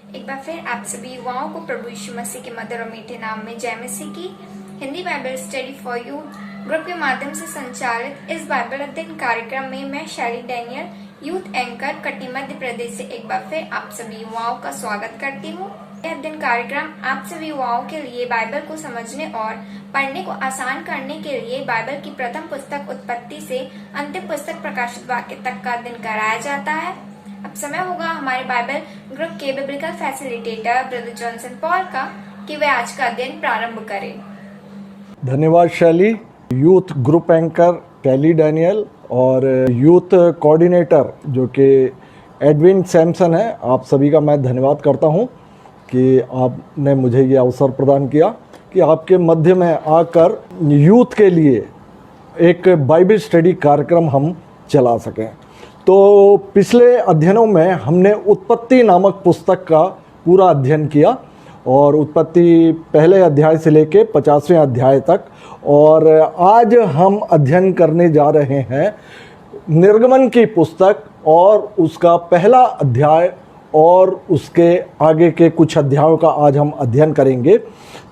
एक बार फिर आप सभी युवाओं को प्रभु यीशु मसीह के मधुर और मीठे नाम में जय मसीह की। Hindi Bible study for you group के माध्यम से संचालित इस बाइबल अध्ययन कार्यक्रम में मैं शैली Daniel youth anchor Katni Madhya Pradesh से एक बार फिर आप सभी युवाओं का स्वागत करती हूँ। यह अध्ययन कार्यक्रम आप सभी युवाओं के लिए बाइबल को समझने और पढ़ने को आसान करने के लिए बाइबल की प्रथम पुस्तक उत्पत्ति से अंतिम पुस्तक प्रकाशित वाक्य तक का अध्ययन कराया जाता है। अब समय होगा हमारे बाइबल ग्रुप के biblical facilitator brother Johnson Paul का कि वे आज का अध्ययन प्रारंभ करें। धन्यवाद शैली। यूथ ग्रुप एंकर शैली डैनियल और यूथ कोऑर्डिनेटर जो कि एडविन सैमसन है, आप सभी का मैं धन्यवाद करता हूं कि आपने मुझे ये अवसर प्रदान किया कि आपके मध्य में आकर यूथ के लिए एक बाइबल स्टडी कार्यक्रम हम चला सकें। तो पिछले अध्ययनों में हमने उत्पत्ति नामक पुस्तक का पूरा अध्ययन किया और उत्पत्ति पहले अध्याय से लेके 50वें अध्याय तक, और आज हम अध्ययन करने जा रहे हैं निर्गमन की पुस्तक और उसका पहला अध्याय और उसके आगे के कुछ अध्यायों का आज हम अध्ययन करेंगे।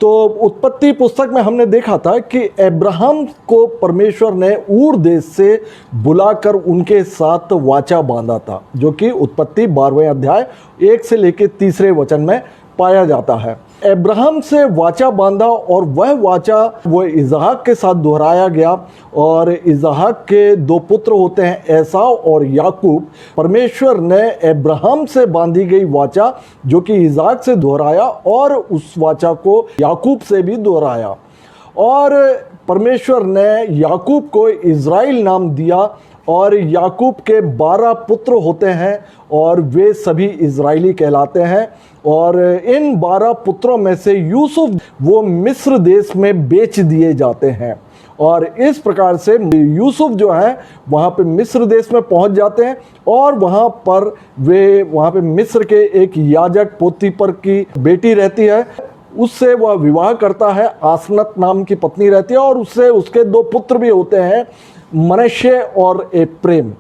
तो उत्पत्ति पुस्तक में हमने देखा था कि अब्राहम को परमेश्वर ने ऊर देश से बुलाकर उनके साथ वाचा बांधा था, जो कि उत्पत्ति 12वें अध्याय 1 से लेकर 3 वचन में पाया जाता है। अब्राहम से वाचा बांधा और वह वाचा वो इसहाक के साथ दोहराया गया, और इसहाक के 2 पुत्र होते हैं एसाव और याकूब। परमेश्वर ने अब्राहम से बांधी गई वाचा जो कि इसहाक से दोहराया और उस वाचा को याकूब से भी दोहराया, और परमेश्वर ने याकूब को इज़राइल नाम दिया। और याकूब के 12 पुत्र होते हैं और वे सभी इज़राइली कहलाते हैं। और इन 12 पुत्रों में से यूसुफ वो मिस्र देश में बेच दिए जाते हैं, और इस प्रकार से यूसुफ जो है वहाँ पे मिस्र देश में पहुँच जाते हैं, और वहाँ पे मिस्र के एक याजक पोतीपर की बेटी रहती है, उससे वह विवाह करता है। आसनत नाम की पत्नी रहती है, और उससे उसके 2 पुत्र भी होते हैं, मनश्शे और एप्रेम,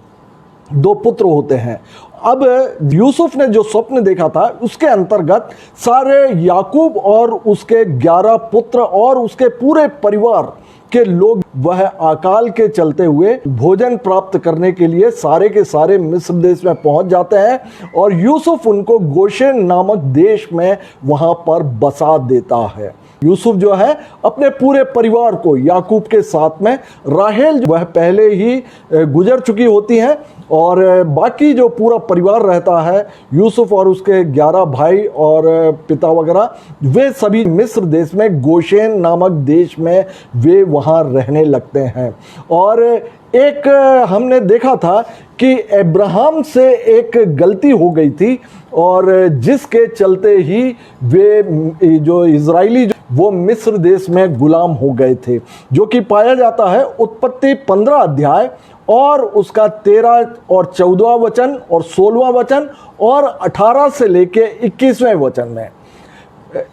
2 पुत्र होते हैं। अब यूसुफ ने जो स्वप्न देखा था उसके अंतर्गत सारे याकूब और उसके 11 पुत्र और उसके पूरे परिवार के लोग वह अकाल के चलते हुए भोजन प्राप्त करने के लिए सारे के सारे मिस्र देश में पहुंच जाते हैं, और यूसुफ उनको गोशेन नामक देश में वहां पर बसा देता है। यूसुफ जो है अपने पूरे परिवार को याकूब के साथ में, राहेल वह पहले ही गुजर चुकी होती हैं, और बाकी जो पूरा परिवार रहता है यूसुफ और उसके 11 भाई और पिता वगैरह, वे सभी मिस्र देश में गोशेन नामक देश में वे वहाँ रहने लगते हैं। और एक हमने देखा था कि अब्राहम से एक गलती हो गई थी, और जिसके चलते ही वे जो इज़राइली वो मिस्र देश में गुलाम हो गए थे, जो कि पाया जाता है उत्पत्ति 15 अध्याय और उसका 13 और 14वां वचन और 16वां वचन और 18 से लेके 21वें वचन में।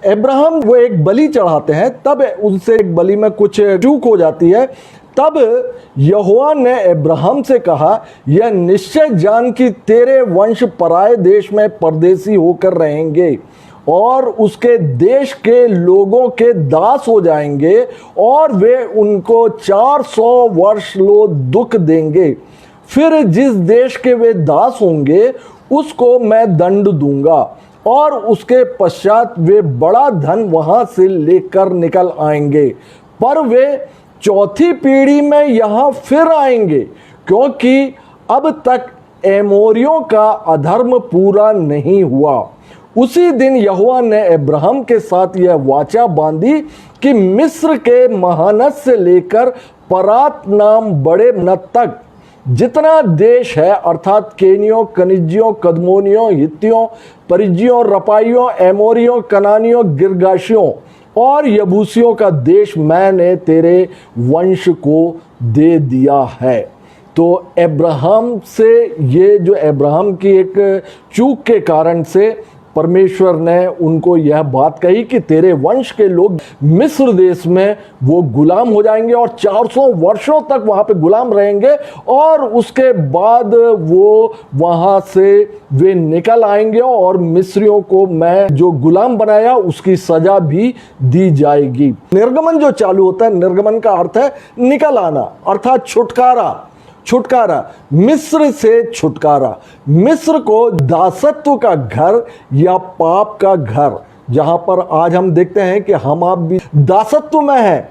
अब्राहम वो एक बलि चढ़ाते हैं, तब उनसे एक बलि में कुछ चूक हो जाती है। तब यहोवा ने अब्राहम से कहा, यह निश्चय जान कि तेरे वंश पराए देश में परदेसी होकर रहेंगे और उसके देश के लोगों के दास हो जाएंगे, और वे उनको 400 वर्ष दुख देंगे। फिर जिस देश के वे दास होंगे उसको मैं दंड दूंगा, और उसके पश्चात वे बड़ा धन वहां से लेकर निकल आएंगे, पर वे 4थी पीढ़ी में यहाँ फिर आएंगे, क्योंकि अब तक एमोरियों का अधर्म पूरा नहीं हुआ। उसी दिन यहोवा ने अब्राहम के साथ यह वाचा बांधी कि मिस्र के महानद से लेकर परात नाम बड़े नद तक जितना देश है, अर्थात केनियों, कनिजियों, कदमोनियों, हित्तियों, परिज्जियों, रपाइयों, एमोरियों, कनानियों, गिरगाशियों और यबूसियों का देश मैंने तेरे वंश को दे दिया है। तो अब्राहम से ये जो अब्राहम की एक चूक के कारण से परमेश्वर ने उनको यह बात कही कि तेरे वंश के लोग मिस्र देश में वो गुलाम हो जाएंगे और 400 वर्षों तक वहां पे गुलाम रहेंगे और उसके बाद वो वहां से वे निकल आएंगे और मिस्रियों को मैं जो गुलाम बनाया उसकी सजा भी दी जाएगी। निर्गमन जो चालू होता है, निर्गमन का अर्थ है निकल आना, अर्थात छुटकारा। छुटकारा, मिस्र से छुटकारा। मिस्र को दासत्व का घर या पाप का घर, जहां पर आज हम देखते हैं कि हम आप भी दासत्व में हैं,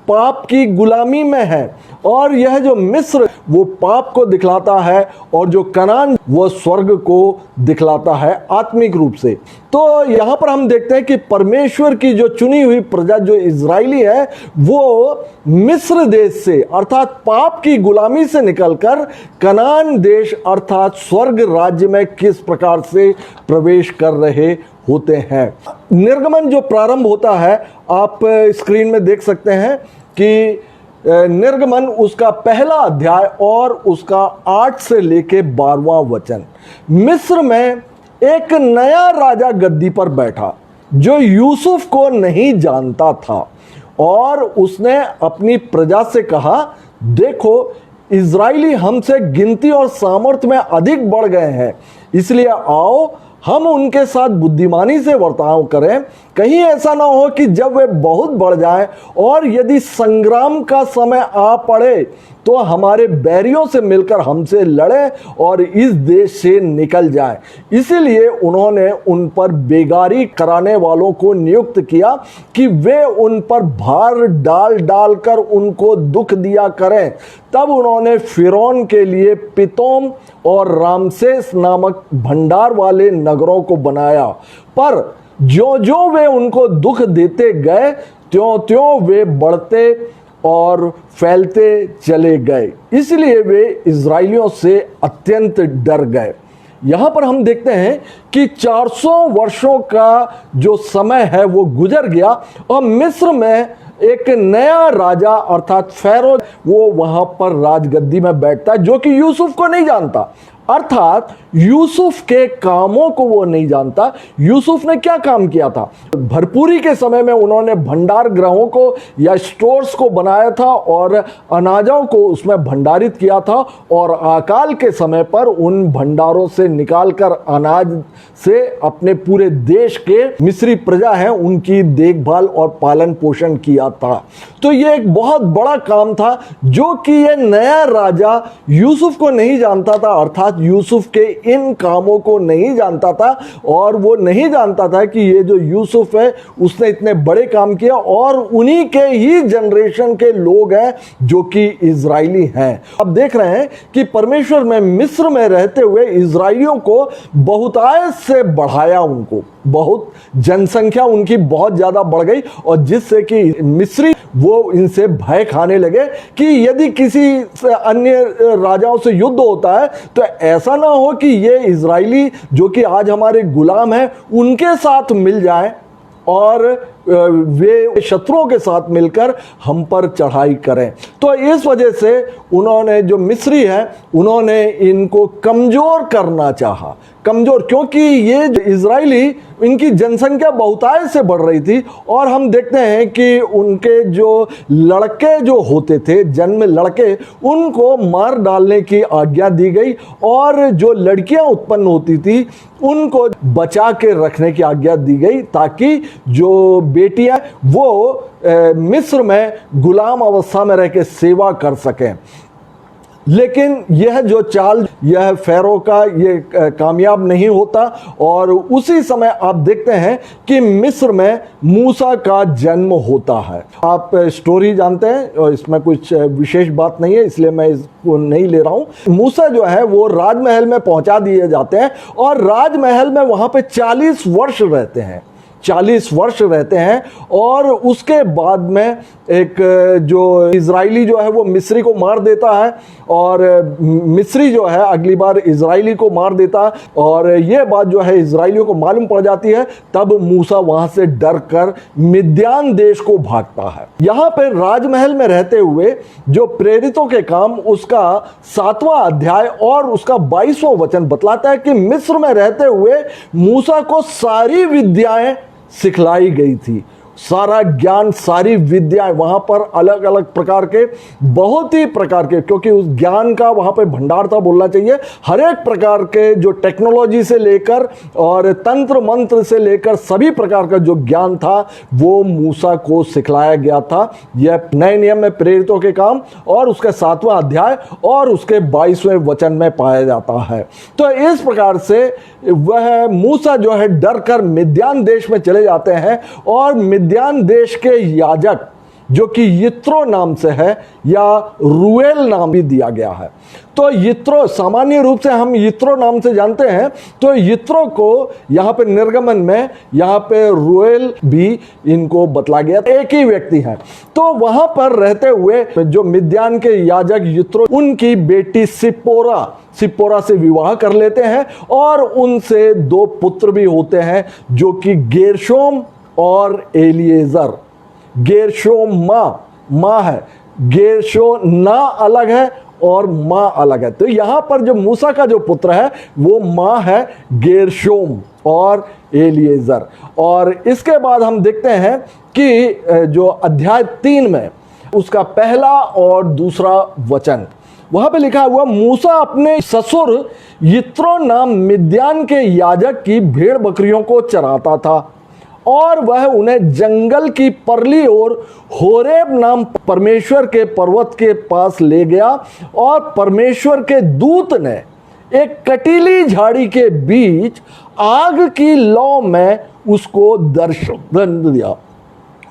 पाप की गुलामी में है। और यह जो मिस्र वो पाप को दिखलाता है और जो कनान वो स्वर्ग को दिखलाता है आत्मिक रूप से। तो यहां पर हम देखते हैं कि परमेश्वर की जो चुनी हुई प्रजा जो इजरायली है वो मिस्र देश से अर्थात पाप की गुलामी से निकलकर कनान देश अर्थात स्वर्ग राज्य में किस प्रकार से प्रवेश कर रहे होते हैं। निर्गमन जो प्रारंभ होता है, आप स्क्रीन में देख सकते हैं कि निर्गमन उसका पहला अध्याय और उसका 8 से लेके 12वां वचन। मिस्र में एक नया राजा गद्दी पर बैठा जो यूसुफ को नहीं जानता था और उसने अपनी प्रजा से कहा, देखो इजरायली हमसे गिनती और सामर्थ्य में अधिक बढ़ गए हैं, इसलिए आओ हम उनके साथ बुद्धिमानी से बर्ताव करें। कहीं ऐसा ना हो कि जब वे बहुत बढ़ जाएं और यदि संग्राम का समय आ पड़े तो हमारे बैरियों से मिलकर हमसे लड़े और इस देश से निकल जाए। इसीलिए उन्होंने उन पर बेगारी कराने वालों को नियुक्त किया कि वे उन पर भार डाल डाल कर उनको दुख दिया करें। तब उन्होंने फिरौन के लिए पितोम और रामसेस नामक भंडार वाले नगरों को बनाया, पर जो जो वे उनको दुख देते गए त्यों त्यों वे बढ़ते और फैलते चले गए, इसलिए वे इजरायलियों से अत्यंत डर गए। यहां पर हम देखते हैं कि 400 वर्षों का जो समय है वो गुजर गया और मिस्र में एक नया राजा अर्थात फैरो वो वहां पर राजगद्दी में बैठता है जो कि यूसुफ को नहीं जानता, अर्थात यूसुफ के कामों को वो नहीं जानता। यूसुफ ने क्या काम किया था? भरपूरी के समय में उन्होंने भंडार गृहों को या स्टोर्स को बनाया था और अनाजों को उसमें भंडारित किया था और अकाल के समय पर उन भंडारों से निकालकर अनाज से अपने पूरे देश के मिस्री प्रजा है उनकी देखभाल और पालन पोषण किया था। तो ये एक बहुत बड़ा काम था जो कि ये नया राजा यूसुफ को नहीं जानता था, अर्थात यूसुफ के इन कामों को नहीं जानता था और वो नहीं जानता था कि ये जो यूसुफ है उसने इतने बड़े काम किया और उन्हीं के ही जनरेशन के लोग हैं जो कि इजरायली हैं। अब देख रहे हैं कि परमेश्वर में मिस्र में रहते हुए इजरायलियों को बहुतायत से बढ़ाया, उनको बहुत जनसंख्या उनकी बहुत ज्यादा बढ़ गई और जिससे कि मिस्री वो इनसे भय खाने लगे कि यदि किसी अन्य राजाओं से युद्ध होता है तो ऐसा ना हो कि ये इजरायली जो कि आज हमारे गुलाम हैं उनके साथ मिल जाएं और वे शत्रुओं के साथ मिलकर हम पर चढ़ाई करें। तो इस वजह से उन्होंने जो मिस्री है उन्होंने इनको कमजोर करना चाहा, कमजोर, क्योंकि ये इजरायली इनकी जनसंख्या बहुतायत से बढ़ रही थी और हम देखते हैं कि उनके जो लड़के जो होते थे, जन्म लड़के, उनको मार डालने की आज्ञा दी गई और जो लड़कियां उत्पन्न होती थी उनको बचा के रखने की आज्ञा दी गई ताकि जो बेटियां वो मिस्र में गुलाम अवस्था में रह के सेवा कर सकें। लेकिन यह जो चाल यह फैरो का ये कामयाब नहीं होता और उसी समय आप देखते हैं कि मिस्र में मूसा का जन्म होता है। आप स्टोरी जानते हैं और इसमें कुछ विशेष बात नहीं है इसलिए मैं इसको नहीं ले रहा हूं। मूसा जो है वो राजमहल में पहुंचा दिए जाते हैं और राजमहल में वहां पे 40 वर्ष रहते हैं। 40 वर्ष रहते हैं और उसके बाद में एक जो इजरायली जो है वो मिस्री को मार देता है और मिस्री जो है अगली बार इजरायली को मार देता है और ये बात जो है इजरायलियों को मालूम पड़ जाती है। तब मूसा वहां से डर कर मिद्यान देश को भागता है। यहां पे राजमहल में रहते हुए जो प्रेरितों के काम उसका 7वां अध्याय और उसका 22वां वचन बतलाता है कि मिस्र में रहते हुए मूसा को सारी विद्याएं सिखलाई गई थी। सारा ज्ञान, सारी विद्याएं वहां पर अलग अलग प्रकार के, बहुत ही प्रकार के, क्योंकि उस ज्ञान का वहां पे भंडार था बोलना चाहिए। हर एक प्रकार के जो टेक्नोलॉजी से लेकर और तंत्र मंत्र से लेकर सभी प्रकार का जो ज्ञान था वो मूसा को सिखलाया गया था। यह नए नियम में प्रेरितों के काम और उसके 7वां अध्याय और उसके 22वें वचन में पाया जाता है। तो इस प्रकार से वह मूसा जो है डर कर मिद्यान देश में चले जाते हैं और मिद्यान देश के याजक जो कि यित्रो नाम से है या रूएल नाम भी दिया गया है। तो यित्रो सामान्य रूप से हम यित्रो नाम से जानते हैं, तो यित्रो को यहाँ पे निर्गमन में यहाँ पे रूएल भी इनको बतला गया, एक ही व्यक्ति है। तो वहां पर रहते हुए जो मिद्यान के याजक यित्रो उनकी बेटी सिप्पोरा से विवाह कर लेते हैं और उनसे 2 पुत्र भी होते हैं जो कि गेरशोम और एलिएजर। गेरशोम माँ है, गेरशोम ना अलग है और माँ अलग है। तो यहां पर जो मूसा का जो पुत्र है वो माँ है गेरशोम और एलिएजर। और इसके बाद हम देखते हैं कि जो अध्याय 3 में उसका पहला और दूसरा वचन वहां पे लिखा हुआ, मूसा अपने ससुर यित्रो नाम मिद्यान के याजक की भेड़ बकरियों को चराता था और वह उन्हें जंगल की परली ओर होरेब नाम परमेश्वर के पर्वत के पास ले गया और परमेश्वर के दूत ने एक कटीली झाड़ी के बीच आग की लौ में उसको दर्शन दिया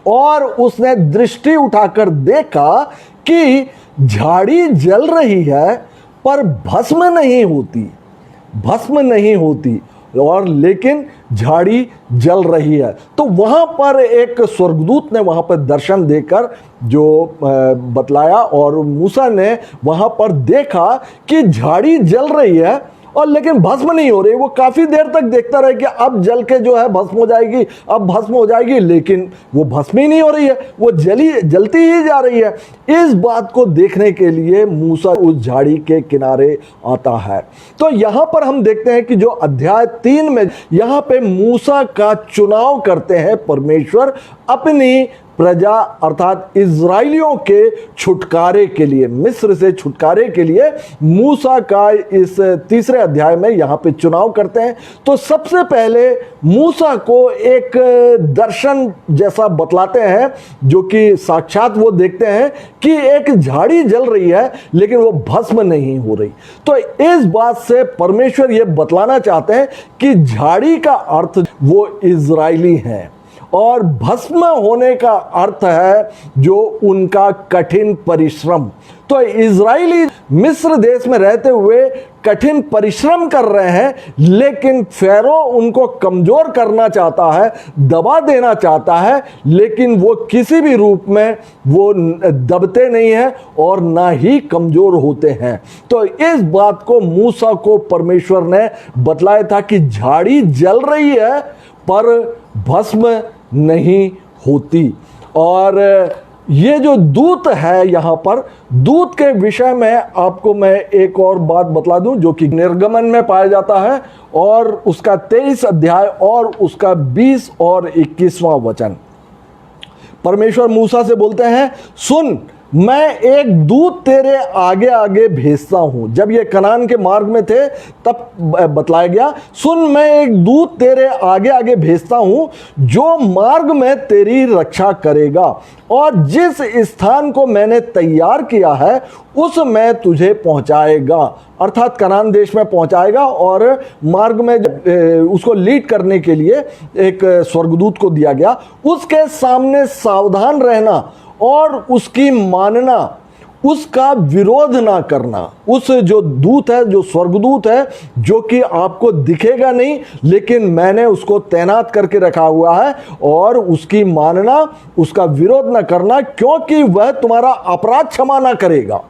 और उसने दृष्टि उठाकर देखा कि झाड़ी जल रही है पर भस्म नहीं होती और लेकिन झाड़ी जल रही है। तो वहां पर एक स्वर्गदूत ने वहां पर दर्शन देकर जो बतलाया और मूसा ने वहां पर देखा कि झाड़ी जल रही है और लेकिन भस्म नहीं हो रही। वो काफी देर तक देखता रहे कि अब जल के जो है भस्म हो जाएगी, लेकिन वो भस्म ही नहीं हो रही है, वो जलती ही जा रही है। इस बात को देखने के लिए मूसा उस झाड़ी के किनारे आता है। तो यहां पर हम देखते हैं कि जो अध्याय 3 में यहां पे मूसा का चुनाव करते हैं परमेश्वर अपनी प्रजा अर्थात इजराइलियों के छुटकारे के लिए, मिस्र से छुटकारे के लिए मूसा का इस 3रे अध्याय में यहां पे चुनाव करते हैं। तो सबसे पहले मूसा को एक दर्शन जैसा बतलाते हैं जो कि साक्षात वो देखते हैं कि एक झाड़ी जल रही है लेकिन वो भस्म नहीं हो रही। तो इस बात से परमेश्वर ये बतलाना चाहते हैं कि झाड़ी का अर्थ वो इजराइली हैं और भस्म होने का अर्थ है जो उनका कठिन परिश्रम। तो इजराइली मिस्र देश में रहते हुए कठिन परिश्रम कर रहे हैं, लेकिन फेरो उनको कमजोर करना चाहता है, दबा देना चाहता है, लेकिन वो किसी भी रूप में वो दबते नहीं हैं और ना ही कमजोर होते हैं। तो इस बात को मूसा को परमेश्वर ने बतलाया था कि झाड़ी जल रही है पर भस्म नहीं होती। और ये जो दूत है यहां पर, दूत के विषय में आपको मैं एक और बात बतला दूं जो कि निर्गमन में पाया जाता है और उसका 23 अध्याय और उसका 20 और 21वां वचन। परमेश्वर मूसा से बोलते हैं, सुन मैं एक दूत तेरे आगे आगे भेजता हूं। जब ये कनान के मार्ग में थे तब बतलाया गया, सुन मैं एक दूत तेरे आगे आगे भेजता हूं जो मार्ग में तेरी रक्षा करेगा और जिस स्थान को मैंने तैयार किया है उस में तुझे पहुंचाएगा। अर्थात कनान देश में पहुंचाएगा और मार्ग में उसको लीड करने के लिए एक स्वर्गदूत को दिया गया। उसके सामने सावधान रहना और उसकी मानना उसका विरोध ना करना। उस जो दूत है, जो स्वर्गदूत है, जो कि आपको दिखेगा नहीं, लेकिन मैंने उसको तैनात करके रखा हुआ है, और उसकी मानना, उसका विरोध ना करना, क्योंकि वह तुम्हारा अपराध क्षमा ना करेगा,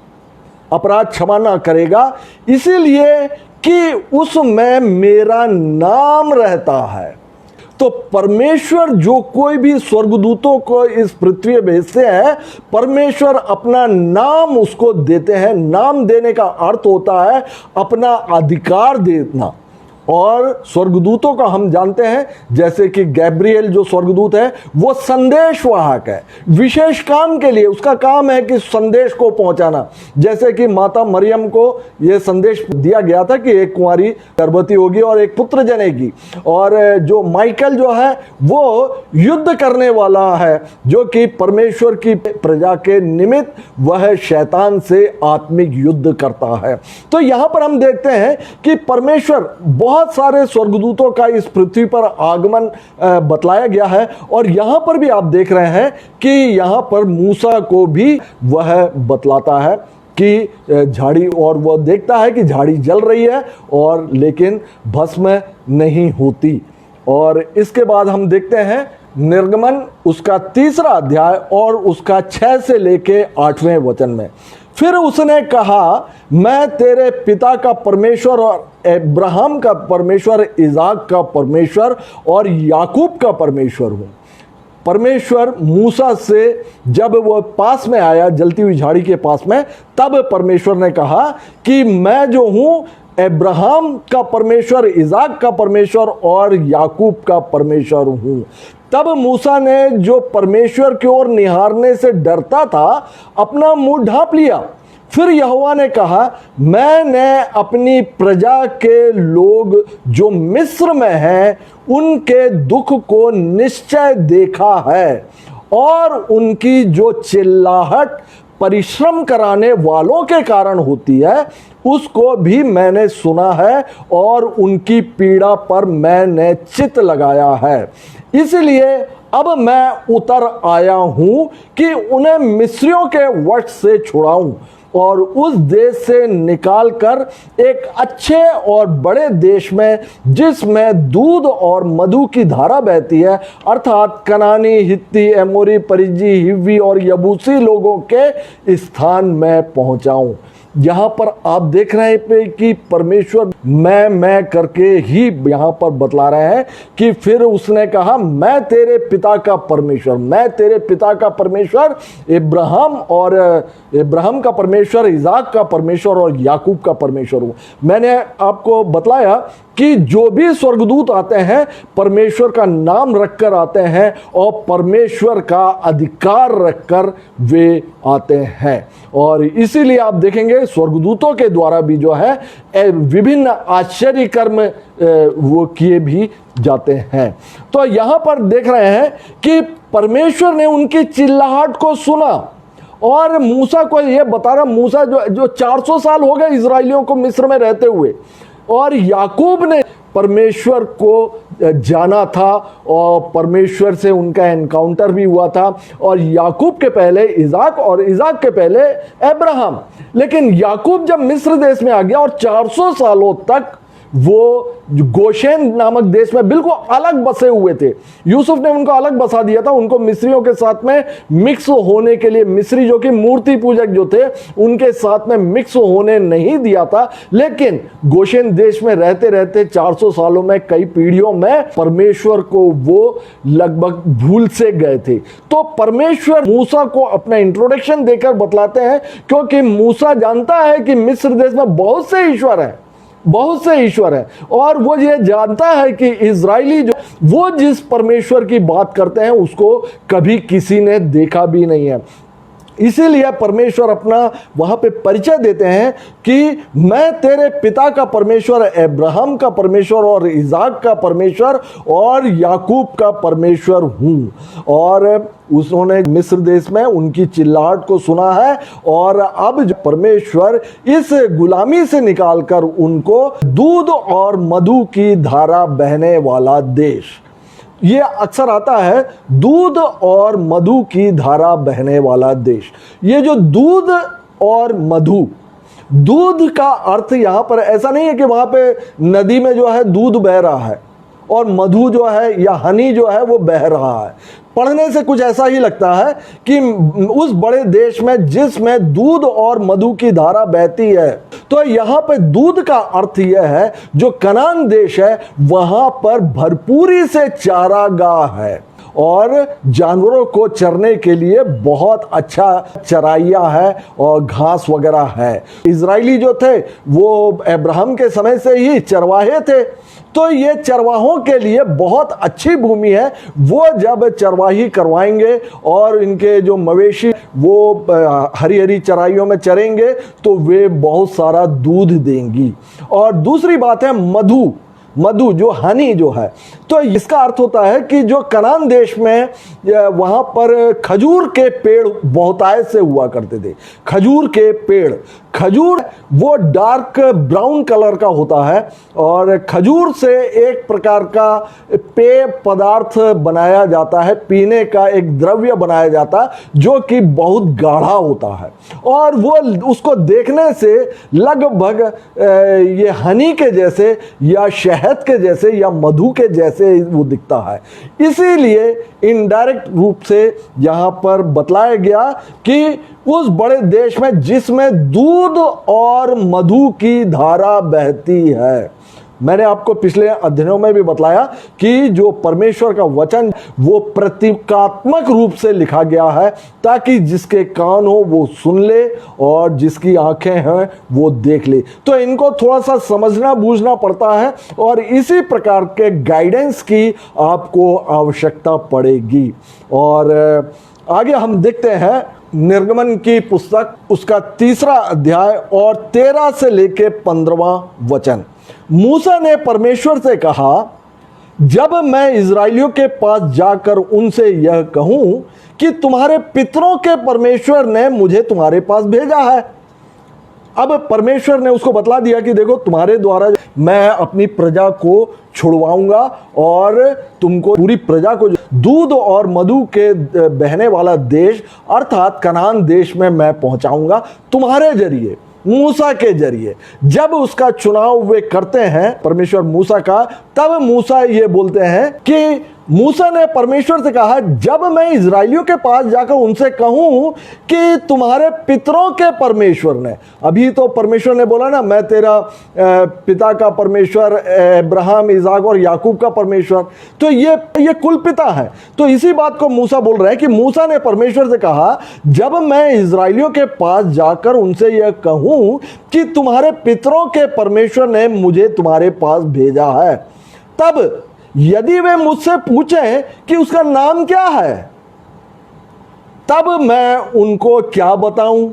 अपराध क्षमा ना करेगा, इसीलिए कि उसमें मेरा नाम रहता है। तो परमेश्वर जो कोई भी स्वर्गदूतों को इस पृथ्वी पे भेजते हैं, परमेश्वर अपना नाम उसको देते हैं। नाम देने का अर्थ होता है अपना अधिकार देना। और स्वर्गदूतों का हम जानते हैं, जैसे कि गैब्रियल जो स्वर्गदूत है, वो संदेशवाहक है, विशेष काम के लिए उसका काम है कि संदेश को पहुंचाना। जैसे कि माता मरियम को यह संदेश दिया गया था कि एक कुंवारी गर्भवती होगी और एक पुत्र जनेगी, और जो माइकल जो है वो युद्ध करने वाला है, जो कि परमेश्वर की प्रजा के निमित्त वह शैतान से आत्मिक युद्ध करता है। तो यहां पर हम देखते हैं कि परमेश्वर बहुत सारे स्वर्गदूतों का इस पृथ्वी पर आगमन बतलाया गया है। और यहां पर भी आप देख रहे हैं कि यहां पर मूसा को भी वह बतलाता है कि झाड़ी, और वह देखता है कि झाड़ी जल रही है और लेकिन भस्म नहीं होती। और इसके बाद हम देखते हैं निर्गमन उसका 3रा अध्याय और उसका 6 से लेके 8वें वचन में, फिर उसने कहा, मैं तेरे पिता का परमेश्वर और अब्राहम का परमेश्वर, इज़ाक का परमेश्वर और याकूब का परमेश्वर हूँ। परमेश्वर मूसा से जब वो पास में आया, जलती हुई झाड़ी के पास में, तब परमेश्वर ने कहा कि मैं जो हूँ अब्राहम का परमेश्वर, इज़ाक का परमेश्वर और याकूब का परमेश्वर हूँ। तब मूसा ने, जो परमेश्वर की ओर निहारने से डरता था, अपना मुंह ढांप लिया। फिर यहोवा ने कहा, मैंने अपनी प्रजा के लोग जो मिस्र में हैं, उनके दुख को निश्चय देखा है, और उनकी जो चिल्लाहट परिश्रम कराने वालों के कारण होती है, उसको भी मैंने सुना है, और उनकी पीड़ा पर मैंने चित्त लगाया है। इसलिए अब मैं उतर आया हूं कि उन्हें मिस्रियों के वश से छुड़ाऊं और उस देश से निकालकर एक अच्छे और बड़े देश में, जिसमें दूध और मधु की धारा बहती है, अर्थात कनानी, हित्ती, एमोरी, परिज्जी, हिव्वी और यबूसी लोगों के स्थान में पहुंचाऊं। यहाँ पर आप देख रहे हैं कि परमेश्वर मैं करके ही यहाँ पर बतला रहे हैं कि फिर उसने कहा, मैं तेरे पिता का परमेश्वर, मैं तेरे पिता का परमेश्वर, इब्राहिम का परमेश्वर, इज़ाक का परमेश्वर और याकूब का परमेश्वर हूँ। मैंने आपको बतलाया कि जो भी स्वर्गदूत आते हैं, परमेश्वर का नाम रखकर आते हैं और परमेश्वर का अधिकार रखकर वे आते हैं। और इसीलिए आप देखेंगे स्वर्गदूतों के द्वारा भी जो है विभिन्न आश्चर्य कर्म वो किए भी जाते हैं। तो यहाँ पर देख रहे हैं कि परमेश्वर ने उनकी चिल्लाहट को सुना और मूसा को ये बता रहा, मूसा जो 400 साल हो गए इजराइलियों को मिस्र में रहते हुए, और याकूब ने परमेश्वर को जाना था और परमेश्वर से उनका एनकाउंटर भी हुआ था, और याकूब के पहले इज़ाक और इज़ाक के पहले अब्राहम। लेकिन याकूब जब मिस्र देश में आ गया और 400 सालों तक वो गोशेन नामक देश में बिल्कुल अलग बसे हुए थे, यूसुफ ने उनको अलग बसा दिया था, उनको मिस्रियों के साथ में मिक्स होने के लिए, मिस्री जो कि मूर्ति पूजक जो थे उनके साथ में मिक्स होने नहीं दिया था। लेकिन गोशेन देश में रहते रहते 400 सालों में, कई पीढ़ियों में परमेश्वर को वो लगभग भूल से गए थे। तो परमेश्वर मूसा को अपना इंट्रोडक्शन देकर बतलाते हैं, क्योंकि मूसा जानता है कि मिस्र देश में बहुत से ईश्वर हैं, बहुत से ईश्वर है, और वो ये जानता है कि इजरायली जो वो जिस परमेश्वर की बात करते हैं उसको कभी किसी ने देखा भी नहीं है। इसीलिए परमेश्वर अपना वहां पे परिचय देते हैं कि मैं तेरे पिता का परमेश्वर, अब्राहम का परमेश्वर और इज़ाक का परमेश्वर और याकूब का परमेश्वर हूं। और उन्होंने मिस्र देश में उनकी चिल्लाहट को सुना है, और अब जो परमेश्वर इस गुलामी से निकालकर उनको दूध और मधु की धारा बहने वाला देश, ये अक्सर आता है, दूध और मधु की धारा बहने वाला देश। ये जो दूध और मधु। दूध का अर्थ यहां पर ऐसा नहीं है कि वहां पे नदी में जो है दूध बह रहा है और मधु जो है या हनी जो है वो बह रहा है। पढ़ने से कुछ ऐसा ही लगता है कि उस बड़े देश में जिसमें दूध और मधु की धारा बहती है, तो यहां पे दूध का अर्थ यह है जो कनान देश है वहां पर भरपूरी से चारागाह है और जानवरों को चरने के लिए बहुत अच्छा चराइया है और घास वगैरह है। इजरायली जो थे वो अब्राहम के समय से ही चरवाहे थे, तो ये चरवाहों के लिए बहुत अच्छी भूमि है। वो जब चरवाही करवाएंगे और इनके जो मवेशी वो हरी हरी चराइयों में चरेंगे तो वे बहुत सारा दूध देंगी। और दूसरी बात है मधु। मधु जो हनी जो है, तो इसका अर्थ होता है कि जो कनान देश में वहां पर खजूर के पेड़ बहुतायत से हुआ करते थे। खजूर के पेड़, खजूर वो डार्क ब्राउन कलर का होता है और खजूर से एक प्रकार का पेय पदार्थ बनाया जाता है, पीने का एक द्रव्य बनाया जाता है जो कि बहुत गाढ़ा होता है और वो उसको देखने से लगभग ये हनी के जैसे या शहद के जैसे या मधु के जैसे वो दिखता है। इसीलिए इनडायरेक्ट रूप से यहां पर बतलाया गया कि उस बड़े देश में जिसमें दूध और मधु की धारा बहती है। मैंने आपको पिछले अध्ययनों में भी बतलाया कि जो परमेश्वर का वचन वो प्रतीकात्मक रूप से लिखा गया है ताकि जिसके कान हो वो सुन ले और जिसकी आंखें हैं वो देख ले। तो इनको थोड़ा सा समझना बूझना पड़ता है और इसी प्रकार के गाइडेंस की आपको आवश्यकता पड़ेगी। और आगे हम देखते हैं निर्गमन की पुस्तक, उसका 3रा अध्याय और 13 से लेके 15वां वचन। मूसा ने परमेश्वर से कहा, जब मैं इजराइलियों के पास जाकर उनसे यह कहूं कि तुम्हारे पितरों के परमेश्वर ने मुझे तुम्हारे पास भेजा है। अब परमेश्वर ने उसको बतला दिया कि देखो तुम्हारे द्वारा मैं अपनी प्रजा को छुड़वाऊंगा और तुमको पूरी प्रजा को दूध और मधु के बहने वाला देश अर्थात कनान देश में मैं पहुंचाऊंगा तुम्हारे जरिए, मूसा के जरिए। जब उसका चुनाव वे करते हैं परमेश्वर मूसा का, तब मूसा ये बोलते हैं कि मूसा ने परमेश्वर से कहा, जब मैं इजराइलियों के पास जाकर उनसे कहूं कि तुम्हारे पितरों के परमेश्वर ने, अभी तो परमेश्वर ने बोला ना मैं तेरा पिता का परमेश्वर अब्राहम, इसहाक और याकूब का परमेश्वर, तो ये कुल पिता है। तो इसी बात को मूसा बोल रहे हैं कि मूसा ने परमेश्वर से कहा, जब मैं इजराइलियों के पास जाकर उनसे यह कहूं कि तुम्हारे पितरों के परमेश्वर ने मुझे तुम्हारे पास भेजा है, तब यदि वे मुझसे पूछें कि उसका नाम क्या है, तब मैं उनको क्या बताऊं।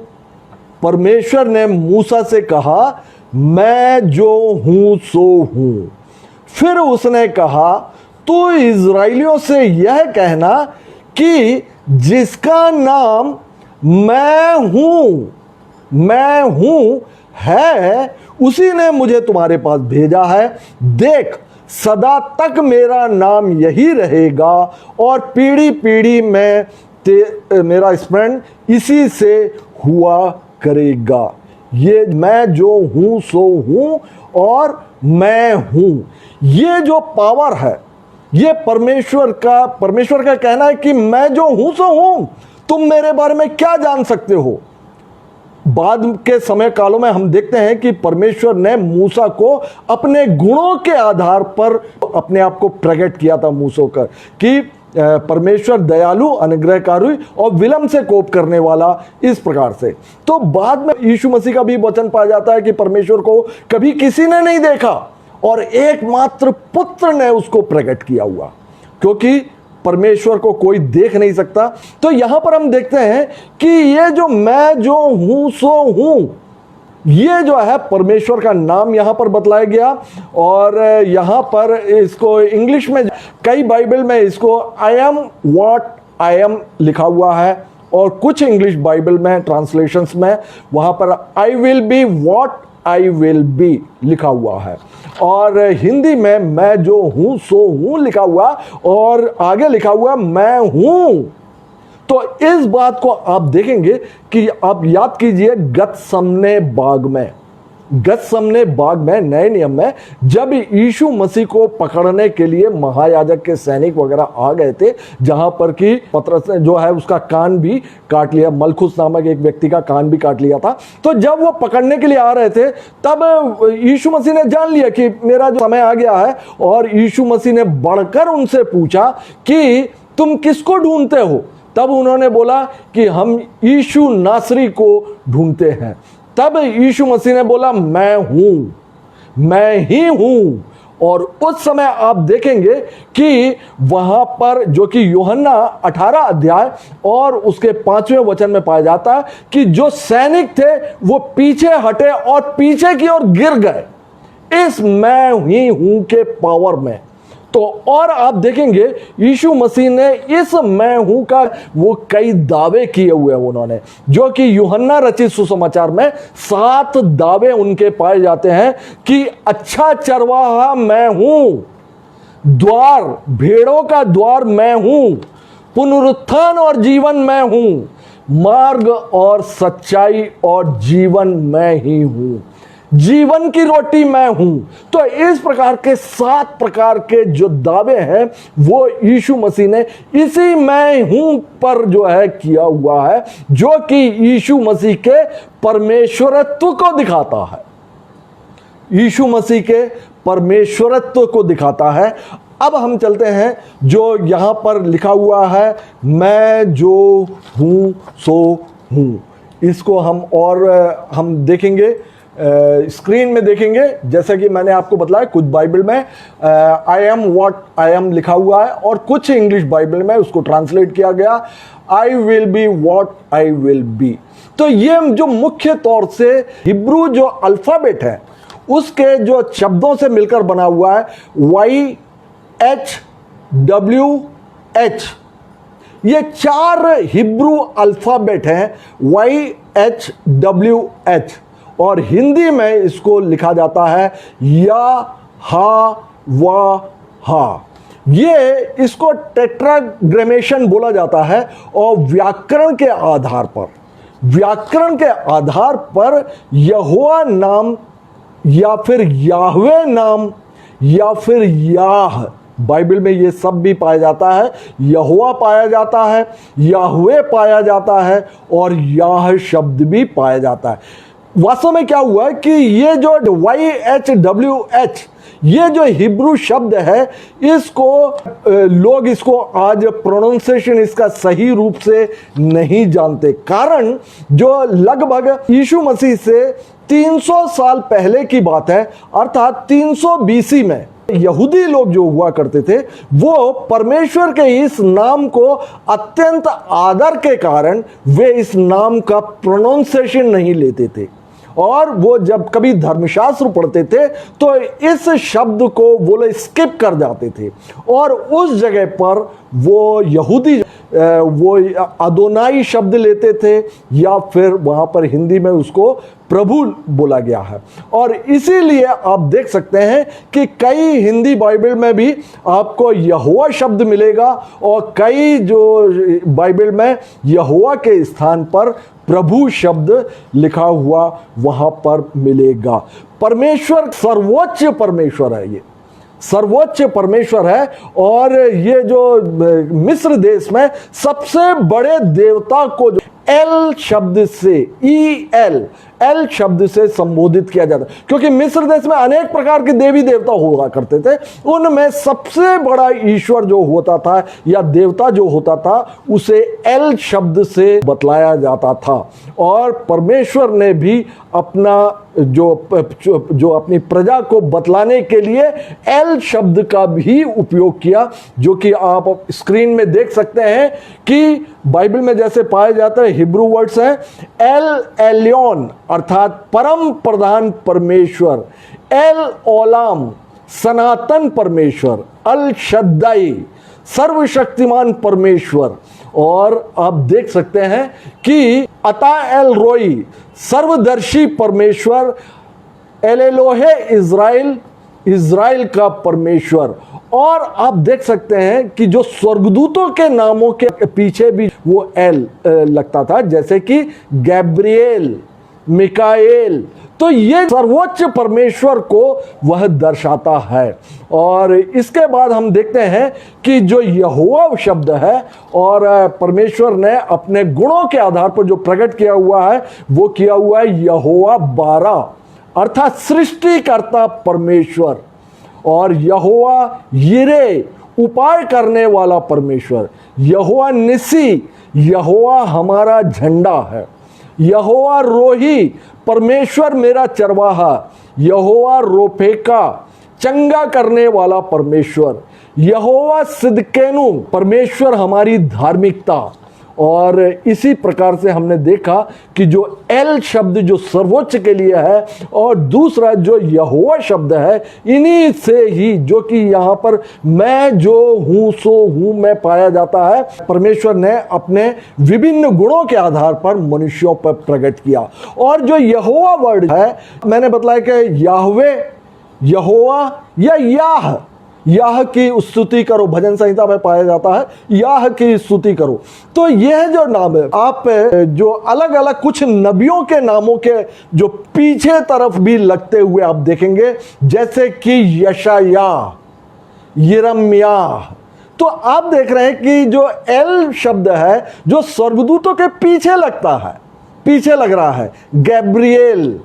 परमेश्वर ने मूसा से कहा, मैं जो हूं सो हूं। फिर उसने कहा, तू इजराइलियों से यह कहना कि जिसका नाम मैं हूं है, उसी ने मुझे तुम्हारे पास भेजा है। देख, सदा तक मेरा नाम यही रहेगा और पीढ़ी पीढ़ी में मेरा स्मरण इसी से हुआ करेगा। ये मैं जो हूं सो हूं और मैं हूं, ये जो पावर है, ये परमेश्वर का कहना है कि मैं जो हूं सो हूं। तुम मेरे बारे में क्या जान सकते हो। बाद के समय कालों में हम देखते हैं कि परमेश्वर ने मूसा को अपने गुणों के आधार पर अपने आप को प्रकट किया था मूसा कर कि परमेश्वर दयालु, अनुग्रहकारी और विलंब से कोप करने वाला, इस प्रकार से। तो बाद में यीशु मसीह का भी वचन पाया जाता है कि परमेश्वर को कभी किसी ने नहीं देखा और एकमात्र पुत्र ने उसको प्रकट किया हुआ, क्योंकि परमेश्वर को कोई देख नहीं सकता। तो यहां पर हम देखते हैं कि ये जो मैं जो हूं सो हूं, ये जो है परमेश्वर का नाम यहां पर बतलाया गया। और यहां पर इसको इंग्लिश में कई बाइबल में इसको I am what I am लिखा हुआ है और कुछ इंग्लिश बाइबल में ट्रांसलेशंस में वहां पर I will be what I will be लिखा हुआ है और हिंदी में मैं जो हूं सो हूं लिखा हुआ और आगे लिखा हुआ मैं हूं। तो इस बात को आप देखेंगे कि आप याद कीजिए गतसमने बाग में नए नियम में जब यीशु मसीह को पकड़ने के लिए महायाजक के सैनिक वगैरह आ गए थे, जहां पर कि पतरस ने जो है उसका कान भी काट लिया, मलखुस नामक एक व्यक्ति का कान भी काट लिया था। तो जब वो पकड़ने के लिए आ रहे थे तब यीशु मसीह ने जान लिया कि मेरा जो समय आ गया है, और यीशु मसीह ने बढ़कर उनसे पूछा कि तुम किसको ढूंढते हो। तब उन्होंने बोला कि हम यीशु नासरी को ढूंढते हैं। तब यीशु मसीह ने बोला मैं ही हूं। और उस समय आप देखेंगे कि वहां पर जो कि यूहन्ना 18 अध्याय और उसके 5वें वचन में पाया जाता है कि जो सैनिक थे वो पीछे हटे और पीछे की ओर गिर गए इस मैं ही हूं के पावर में। तो और आप देखेंगे यीशु मसीह ने इस मैं हूं का वो कई दावे किए हुए हैं उन्होंने, जो कि यूहन्ना रचित सुसमाचार में 7 दावे उनके पाए जाते हैं कि अच्छा चरवाहा मैं हूं, द्वार भेड़ों का द्वार मैं हूं, पुनरुत्थान और जीवन मैं हूं, मार्ग और सच्चाई और जीवन मैं ही हूं, जीवन की रोटी मैं हूं। तो इस प्रकार के 7 प्रकार के जो दावे हैं वो यीशु मसीह ने इसी मैं हूं पर जो है किया हुआ है, जो कि यीशु मसीह के परमेश्वरत्व को दिखाता है, यीशु मसीह के परमेश्वरत्व को दिखाता है। अब हम चलते हैं जो यहां पर लिखा हुआ है, मैं जो हूं सो हूं। इसको हम देखेंगे, स्क्रीन में देखेंगे। जैसा कि मैंने आपको बताया कुछ बाइबल में I am what I am लिखा हुआ है, और कुछ इंग्लिश बाइबल में उसको ट्रांसलेट किया गया I will be what I will be. तो ये जो मुख्य तौर से हिब्रू जो अल्फाबेट है उसके जो शब्दों से मिलकर बना हुआ है, YHWH, ये 4 हिब्रू अल्फाबेट हैं, YHWH, और हिंदी में इसको लिखा जाता है या हा वा हा। ये इसको टेट्राग्रामेशन बोला जाता है, और व्याकरण के आधार पर यहोवा नाम या फिर याहवे नाम या फिर याह, बाइबल में ये सब भी पाया जाता है। यहोवा पाया जाता है, याहवे पाया जाता है, और याह शब्द भी पाया जाता है। वास्तव में क्या हुआ कि ये जो YHWH, ये जो हिब्रू शब्द है, इसको लोग इसको आज प्रोनाउंसिएशन इसका सही रूप से नहीं जानते। कारण जो लगभग यीशु मसीह से 300 साल पहले की बात है, अर्थात 300 BC में यहूदी लोग जो हुआ करते थे वो परमेश्वर के इस नाम को अत्यंत आदर के कारण वे इस नाम का प्रोनाउंसिएशन नहीं लेते थे, और वो जब कभी धर्मशास्त्र पढ़ते थे तो इस शब्द को वो लोग स्किप कर जाते थे, और उस जगह पर वो यहूदी वो अदोनाई शब्द लेते थे, या फिर वहाँ पर हिंदी में उसको प्रभु बोला गया है। और इसीलिए आप देख सकते हैं कि कई हिंदी बाइबल में भी आपको यहोवा शब्द मिलेगा, और कई जो बाइबल में यहोवा के स्थान पर प्रभु शब्द लिखा हुआ वहाँ पर मिलेगा। परमेश्वर सर्वोच्च परमेश्वर है, ये सर्वोच्च परमेश्वर है, और ये जो मिस्र देश में सबसे बड़े देवता को जो एल शब्द से एल शब्द से संबोधित किया जाता है, क्योंकि मिस्र देश में अनेक प्रकार के देवी देवता हुआ करते थे, उनमें सबसे बड़ा ईश्वर जो होता था या देवता जो होता था उसे एल शब्द से बतलाया जाता था। और परमेश्वर ने भी अपना जो अपनी प्रजा को बतलाने के लिए एल शब्द का भी उपयोग किया, जो कि आप स्क्रीन में देख सकते हैं कि बाइबल में जैसे पाया जाता है हिब्रू वर्ड्स हैं एल एलियोन अर्थात परम प्रधान परमेश्वर, एल ओलाम सनातन परमेश्वर, अल शद्दाई सर्वशक्तिमान परमेश्वर, और आप देख सकते हैं कि अता एल रोई सर्वदर्शी परमेश्वर, एल एलोहे इज़राइल इज़राइल का परमेश्वर। और आप देख सकते हैं कि जो स्वर्गदूतों के नामों के पीछे भी वो एल लगता था, जैसे कि गैब्रिएल, मिकाएल। तो ये सर्वोच्च परमेश्वर को वह दर्शाता है। और इसके बाद हम देखते हैं कि जो यहोवा शब्द है और परमेश्वर ने अपने गुणों के आधार पर जो प्रकट किया हुआ है वो किया हुआ है यहोवा बारा, अर्थात सृष्टिकर्ता परमेश्वर। और यहोवा यिरे, उपाय करने वाला परमेश्वर। यहोवा निसी, यहोवा हमारा झंडा है। यहोवा रोही, परमेश्वर मेरा चरवाहा। यहोवा रोफेका, चंगा करने वाला परमेश्वर। यहोवा सिदकेनु, परमेश्वर हमारी धार्मिकता। और इसी प्रकार से हमने देखा कि जो एल शब्द जो सर्वोच्च के लिए है और दूसरा जो यहोवा शब्द है, इन्हीं से ही जो कि यहाँ पर मैं जो हूँ सो हूँ मैं पाया जाता है, परमेश्वर ने अपने विभिन्न गुणों के आधार पर मनुष्यों पर प्रकट किया। और जो यहोवा वर्ड है, मैंने बताया कि याहवे, यहोवा या याह की स्तुति करो, भजन संहिता में पाया जाता है, याह की स्तुति करो। तो यह जो नाम है, आप जो अलग अलग कुछ नबियों के नामों के जो पीछे तरफ भी लगते हुए आप देखेंगे, जैसे कि यशाया, यिर्मया। तो आप देख रहे हैं कि जो एल शब्द है जो स्वर्गदूतों के पीछे लगता है, पीछे लग रहा है, गैब्रिएल,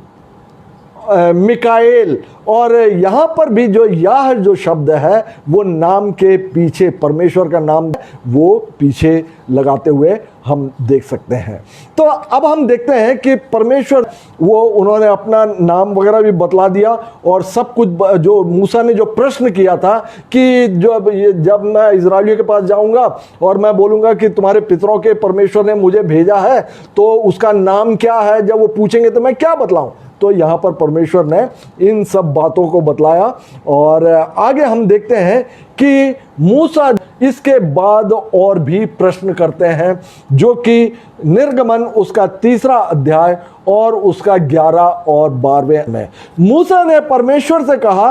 मिकाएल। और यहाँ पर भी जो याह जो शब्द है वो नाम के पीछे, परमेश्वर का नाम वो पीछे लगाते हुए हम देख सकते हैं। तो अब हम देखते हैं कि परमेश्वर वो उन्होंने अपना नाम वगैरह भी बतला दिया और सब कुछ। जो मूसा ने जो प्रश्न किया था कि जब मैं इजराइलियों के पास जाऊंगा और मैं बोलूंगा कि तुम्हारे पितरों के परमेश्वर ने मुझे भेजा है तो उसका नाम क्या है, जब वो पूछेंगे तो मैं क्या बतलाऊं। तो यहाँ पर परमेश्वर ने इन सब बातों को बतलाया। और आगे हम देखते हैं कि मूसा इसके बाद और भी प्रश्न करते हैं, जो कि निर्गमन उसका 3 अध्याय और उसका 11 और 12वें में मूसा ने परमेश्वर से कहा,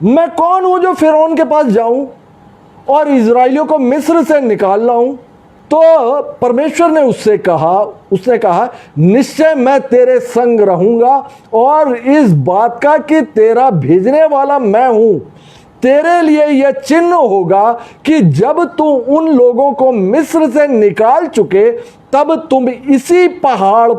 मैं कौन हूं जो फिरौन के पास जाऊं और इजराइलियों को मिस्र से निकाल लाऊं। तो परमेश्वर ने उसने कहा निश्चय मैं तेरे संग रहूंगा और इस बात का कि तेरा भेजने वाला मैं हूं, तेरे लिए यह चिन्ह होगा कि जब तू उन लोगों को मिस्र से निकाल चुके तब तुम इसी पहाड़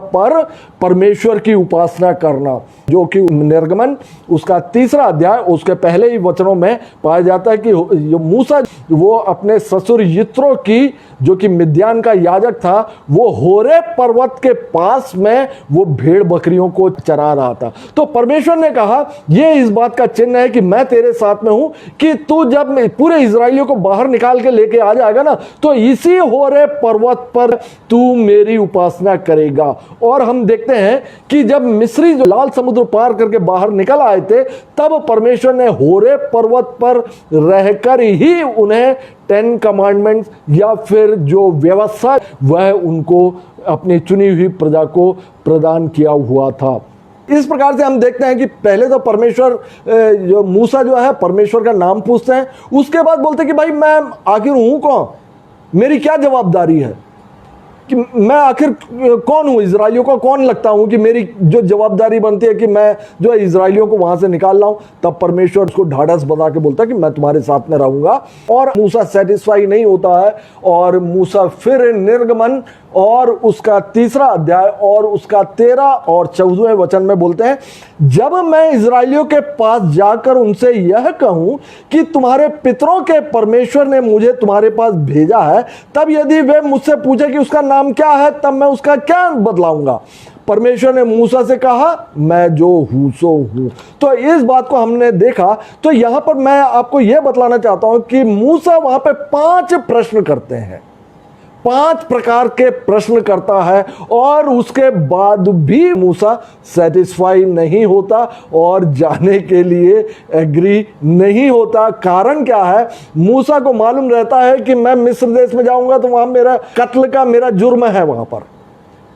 पर परमेश्वर की उपासना करना। जो कि निर्गमन उसका 3 अध्याय उसके पहले ही वचनों में पाया जाता है कि मूसा वो अपने ससुर यित्रो की, जो कि मिद्यान का याजक था, वो होरे पर्वत के पास में वो भेड़ बकरियों को चरा रहा था। तो परमेश्वर ने कहा ये इस बात का चिन्ह है कि मैं तेरे साथ में हूं, कि तू जब पूरे इजराइलियों को बाहर निकाल के लेके आ जाएगा ना, तो इसी होरे पर्वत पर तू मेरी उपासना करेगा। और हम देखते हैं कि जब मिस्री जो लाल समुद्र पार करके बाहर निकल आए थे, तब परमेश्वर ने होरे पर्वत पर रहकर ही उन्हें 10 कमांडमेंट्स या फिर जो व्यवस्था वह उनको अपनी चुनी हुई प्रजा को प्रदान किया हुआ था। इस प्रकार से हम देखते हैं कि पहले तो परमेश्वर जो मूसा जो है परमेश्वर का नाम पूछते हैं, उसके बाद बोलते हैं कि भाई मैं आखिर हूं कौन, मेरी क्या जवाबदारी है, कि मैं आखिर कौन हूँ, इजराइलियों को कौन लगता हूँ कि मेरी जो जवाबदारी बनती है कि मैं जो है इजराइलियों को वहां से निकाल लाऊं। तब परमेश्वर उसको ढाढ़स बता के बोलता है कि मैं तुम्हारे साथ में रहूंगा। और मूसा सेटिस्फाई नहीं होता है और मूसा फिर निर्गमन और उसका 3 अध्याय और उसका 13 और 14वें वचन में बोलते हैं, जब मैं इजराइलियों के पास जाकर उनसे यह कहूं कि तुम्हारे पितरों के परमेश्वर ने मुझे तुम्हारे पास भेजा है, तब यदि वे मुझसे पूछे कि उसका नाम क्या है, तब मैं उसका क्या बतलाऊंगा। परमेश्वर ने मूसा से कहा मैं जो हूं सो हूं। तो इस बात को हमने देखा। तो यहां पर मैं आपको यह बतलाना चाहता हूं कि मूसा वहां पे 5 प्रश्न करते हैं, 5 प्रकार के प्रश्न करता है और उसके बाद भी मूसा सेटिस्फाई नहीं होता और जाने के लिए एग्री नहीं होता। कारण क्या है, मूसा को मालूम रहता है कि मैं मिस्र देश में जाऊंगा तो वहां मेरा कत्ल का मेरा जुर्म है, वहां पर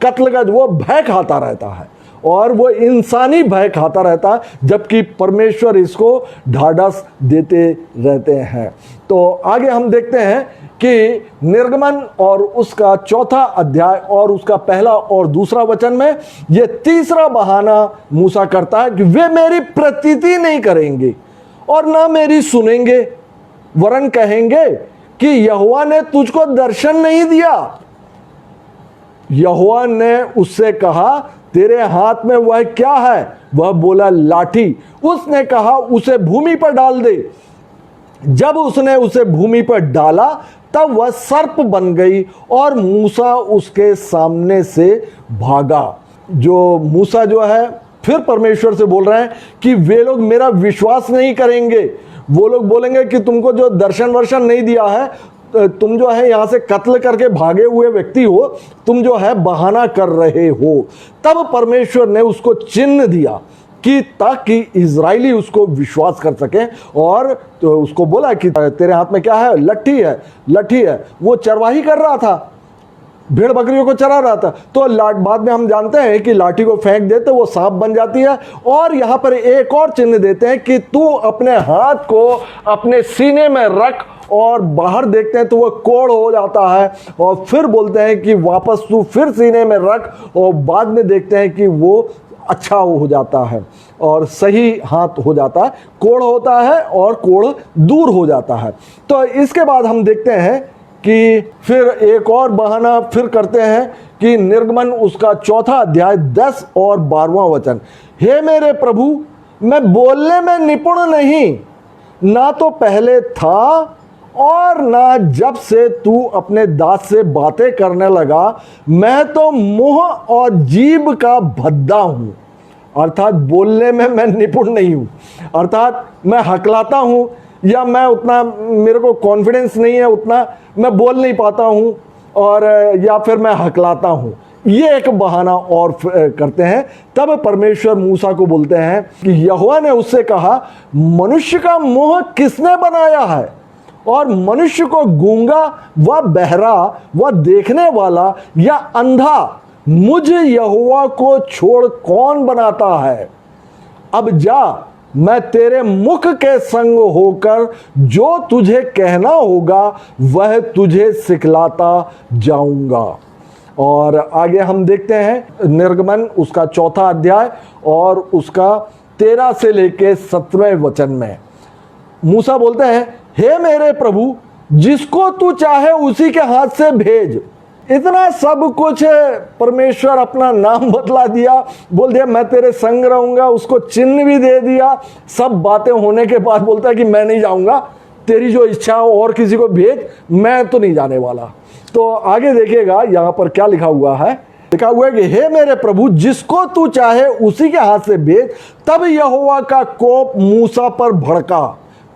कत्ल का वो भय खाता रहता है। और वो इंसानी भय खाता रहता है, जबकि परमेश्वर इसको ढाढ़स देते रहते हैं। तो आगे हम देखते हैं कि निर्गमन और उसका 4 अध्याय और उसका 1 और 2 वचन में ये तीसरा बहाना मूसा करता है कि वे मेरी प्रतीति नहीं करेंगे और ना मेरी सुनेंगे, वरन कहेंगे कि यहोवा ने तुझको दर्शन नहीं दिया। यहोवा ने उससे कहा, तेरे हाथ में वह क्या है? वह बोला, लाठी। उसने कहा, उसे भूमि पर डाल दे। जब उसने उसे भूमि पर डाला तब वह सर्प बन गई और मूसा उसके सामने से भागा। जो मूसा जो है फिर परमेश्वर से बोल रहे हैं कि वे लोग मेरा विश्वास नहीं करेंगे। वो लोग बोलेंगे कि तुमको जो दर्शन वर्शन नहीं दिया है, तुम जो है यहाँ से कत्ल करके भागे हुए व्यक्ति हो, तुम जो है बहाना कर रहे हो। तब परमेश्वर ने उसको चिन्ह दिया कि ताकि इजराइली उसको विश्वास कर सके, और तो उसको बोला कि तेरे हाथ में क्या है? लट्ठी है। लट्ठी है। वो चरवाही कर रहा था, भेड़ बकरियों को चरा रहा था। तो बाद में हम जानते हैं कि लाठी को फेंक देते वो सांप बन जाती है। और यहाँ पर एक और चिन्ह देते हैं कि तू अपने हाथ को अपने सीने में रख, और बाहर देखते हैं तो वो कोढ़ हो जाता है, और फिर बोलते हैं कि वापस तू फिर सीने में रख, और बाद में देखते हैं कि वो अच्छा हो जाता है और सही हाथ हो जाता है। कोढ़ होता है और कोढ़ दूर हो जाता है। तो इसके बाद हम देखते हैं कि फिर एक और बहाना फिर करते हैं कि निर्गमन उसका 4 अध्याय 10 और 12वां वचन, हे मेरे प्रभु, मैं बोलने में निपुण नहीं, ना तो पहले था और ना जब से तू अपने दास से बातें करने लगा। मैं तो मुंह और जीभ का भद्दा हूं। अर्थात बोलने में मैं निपुण नहीं हूं, अर्थात मैं हकलाता हूं, या मैं उतना, मेरे को कॉन्फिडेंस नहीं है, उतना मैं बोल नहीं पाता हूं, और या फिर मैं हकलाता हूं। ये एक बहाना और करते हैं। तब परमेश्वर मूसा को बोलते हैं कि यहोवा ने उससे कहा, मनुष्य का मुंह किसने बनाया है, और मनुष्य को गूंगा व बहरा व देखने वाला या अंधा मुझ यहोवा को छोड़ कौन बनाता है? अब जा, मैं तेरे मुख के संग होकर जो तुझे कहना होगा वह तुझे सिखलाता जाऊंगा। और आगे हम देखते हैं निर्गमन उसका 4 अध्याय और उसका 13 से लेके 17वें वचन में मूसा बोलते हैं, हे मेरे प्रभु, जिसको तू चाहे उसी के हाथ से भेज। इतना सब कुछ परमेश्वर अपना नाम बतला दिया, बोल दिया मैं तेरे संग रहूंगा, उसको चिन्ह भी दे दिया। सब बातें होने के बाद बोलता है कि मैं नहीं जाऊंगा, तेरी जो इच्छा हो और किसी को भेज, मैं तो नहीं जाने वाला। तो आगे देखिएगा यहाँ पर क्या लिखा हुआ है। लिखा हुआ है कि हे मेरे प्रभु, जिसको तू चाहे उसी के हाथ से भेज। तब यहोवा का कोप मूसा पर भड़का,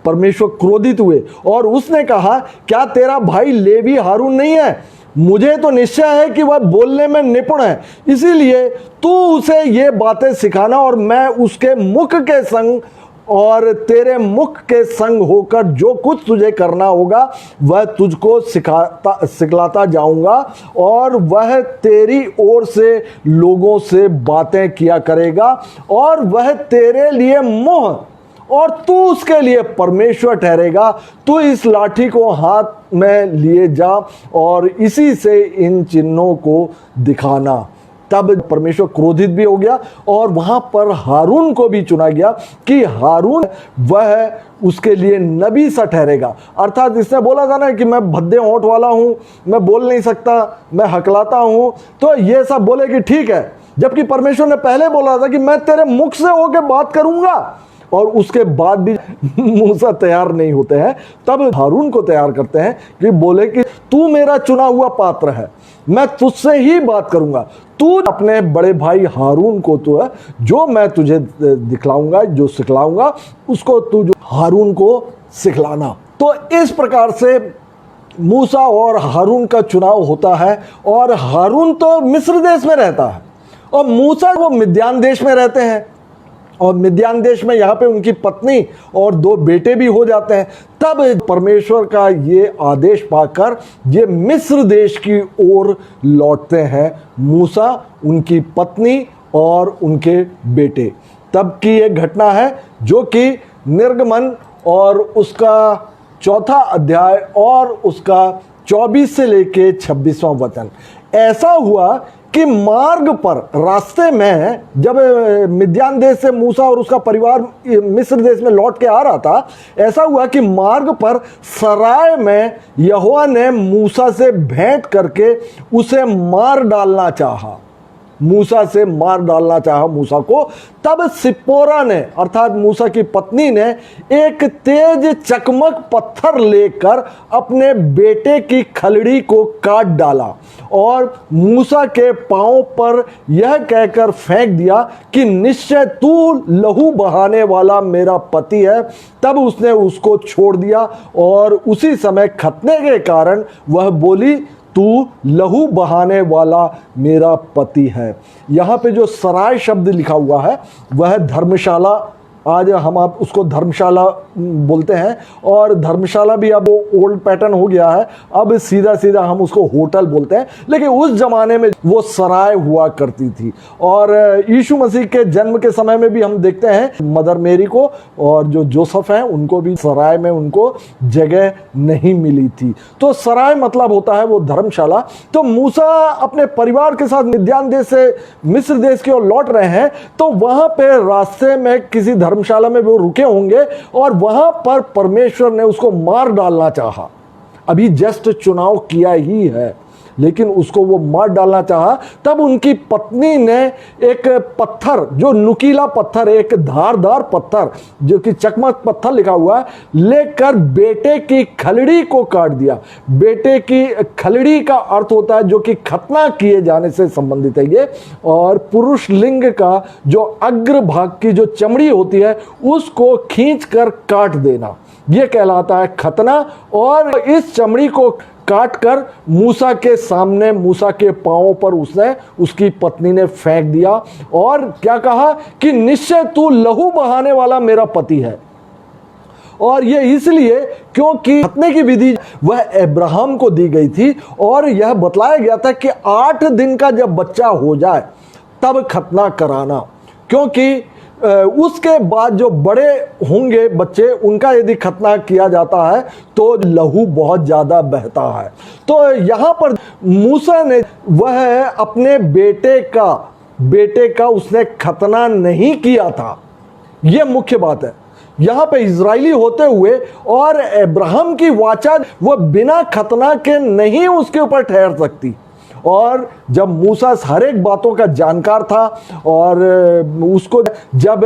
परमेश्वर क्रोधित हुए और उसने कहा, क्या तेरा भाई लेवी हारून नहीं है? मुझे तो निश्चय है कि वह बोलने में निपुण है, इसीलिए तू उसे ये बातें सिखाना, और मैं उसके मुख के संग और तेरे मुख के संग होकर जो कुछ तुझे करना होगा वह तुझको सिखलाता जाऊंगा, और वह तेरी ओर से लोगों से बातें किया करेगा, और वह तेरे लिए मुँह और तू उसके लिए परमेश्वर ठहरेगा। तू इस लाठी को हाथ में लिए जा और इसी से इन चिन्हों को दिखाना। तब परमेश्वर क्रोधित भी हो गया और वहां पर हारून को भी चुना गया कि हारून वह उसके लिए नबी सा ठहरेगा। अर्थात इसने बोला था ना कि मैं भद्दे होंठ वाला हूं, मैं बोल नहीं सकता, मैं हकलाता हूं, तो ये सब बोले कि ठीक है, जबकि परमेश्वर ने पहले बोला था कि मैं तेरे मुख से होकर बात करूंगा, और उसके बाद भी मूसा तैयार नहीं होते हैं। तब हारून को तैयार करते हैं कि बोले कि तू मेरा चुना हुआ पात्र है, मैं तुझसे ही बात करूंगा। तू अपने बड़े भाई हारून को, तो है जो मैं तुझे दिखलाऊंगा, जो सिखलाऊंगा, उसको तू जो हारून को सिखलाना। तो इस प्रकार से मूसा और हारून का चुनाव होता है। और हारून तो मिस्र देश में रहता है और मूसा वो मिद्यान देश में रहते हैं, और मिद्यान देश में यहाँ पे उनकी पत्नी और 2 बेटे भी हो जाते हैं। तब परमेश्वर का ये आदेश पाकर ये मिस्र देश की ओर लौटते हैं मूसा, उनकी पत्नी और उनके बेटे। तब की एक घटना है जो कि निर्गमन और उसका 4 अध्याय और उसका 24 से लेके 26वां वचन। ऐसा हुआ कि मार्ग पर रास्ते में जब मिद्यान देश से मूसा और उसका परिवार मिस्र देश में लौट के आ रहा था, ऐसा हुआ कि मार्ग पर सराय में यहोवा ने मूसा से भेंट करके उसे मार डालना चाहा, मूसा से मार डालना चाहा मूसा को। तब सिप्पोरा ने अर्थात मूसा की पत्नी ने एक तेज चकमक पत्थर लेकर अपने बेटे की खलड़ी को काट डाला और मूसा के पांव पर यह कहकर फेंक दिया कि निश्चय तू लहू बहाने वाला मेरा पति है। तब उसने उसको छोड़ दिया और उसी समय खतने के कारण वह बोली तू लहू बहाने वाला मेरा पति है। यहाँ पे जो सराय शब्द लिखा हुआ है वह धर्मशाला, आज हम आप उसको धर्मशाला बोलते हैं, और धर्मशाला भी अब ओल्ड पैटर्न हो गया है, अब सीधा सीधा हम उसको होटल बोलते हैं, लेकिन उस जमाने में वो सराय हुआ करती थी। और यीशु मसीह के जन्म के समय में भी हम देखते हैं मदर मेरी को और जो जोसेफ हैं उनको भी सराय में उनको जगह नहीं मिली थी। तो सराय मतलब होता है वो धर्मशाला। तो मूसा अपने परिवार के साथ मिद्यान देश से मिस्र देश की ओर लौट रहे हैं, तो वहां पे रास्ते में किसी धर्मशाला में वो रुके होंगे और वहां पर परमेश्वर ने उसको मार डालना चाहा। अभी जस्ट चुनाव किया ही है, लेकिन उसको वो मार डालना चाहा। तब उनकी पत्नी ने एक पत्थर, जो नुकीला पत्थर, एक धारदार पत्थर जो कि चकमक पत्थर लिखा हुआ है, लेकर बेटे की खलड़ी को काट दिया। बेटे की खलड़ी का अर्थ होता है जो कि खतना किए जाने से संबंधित है ये, और पुरुष लिंग का जो अग्र भाग की जो चमड़ी होती है उसको खींच कर काट देना, यह कहलाता है खतना। और इस चमड़ी को काट कर मूसा के सामने, मूसा के पांवों पर उसने, उसकी पत्नी ने फेंक दिया और क्या कहा कि निश्चय तू लहू बहाने वाला मेरा पति है। और ये इसलिए क्योंकि खतने की विधि वह अब्राहम को दी गई थी और यह बतलाया गया था कि 8 दिन का जब बच्चा हो जाए तब खतना कराना, क्योंकि उसके बाद जो बड़े होंगे बच्चे उनका यदि खतना किया जाता है तो लहू बहुत ज़्यादा बहता है। तो यहाँ पर मूसा ने वह अपने बेटे का उसने खतना नहीं किया था, यह मुख्य बात है। यहाँ पे इजरायली होते हुए और अब्राहम की वाचा वह बिना खतना के नहीं उसके ऊपर ठहर सकती। और जब मूसा हर एक बातों का जानकार था और उसको जब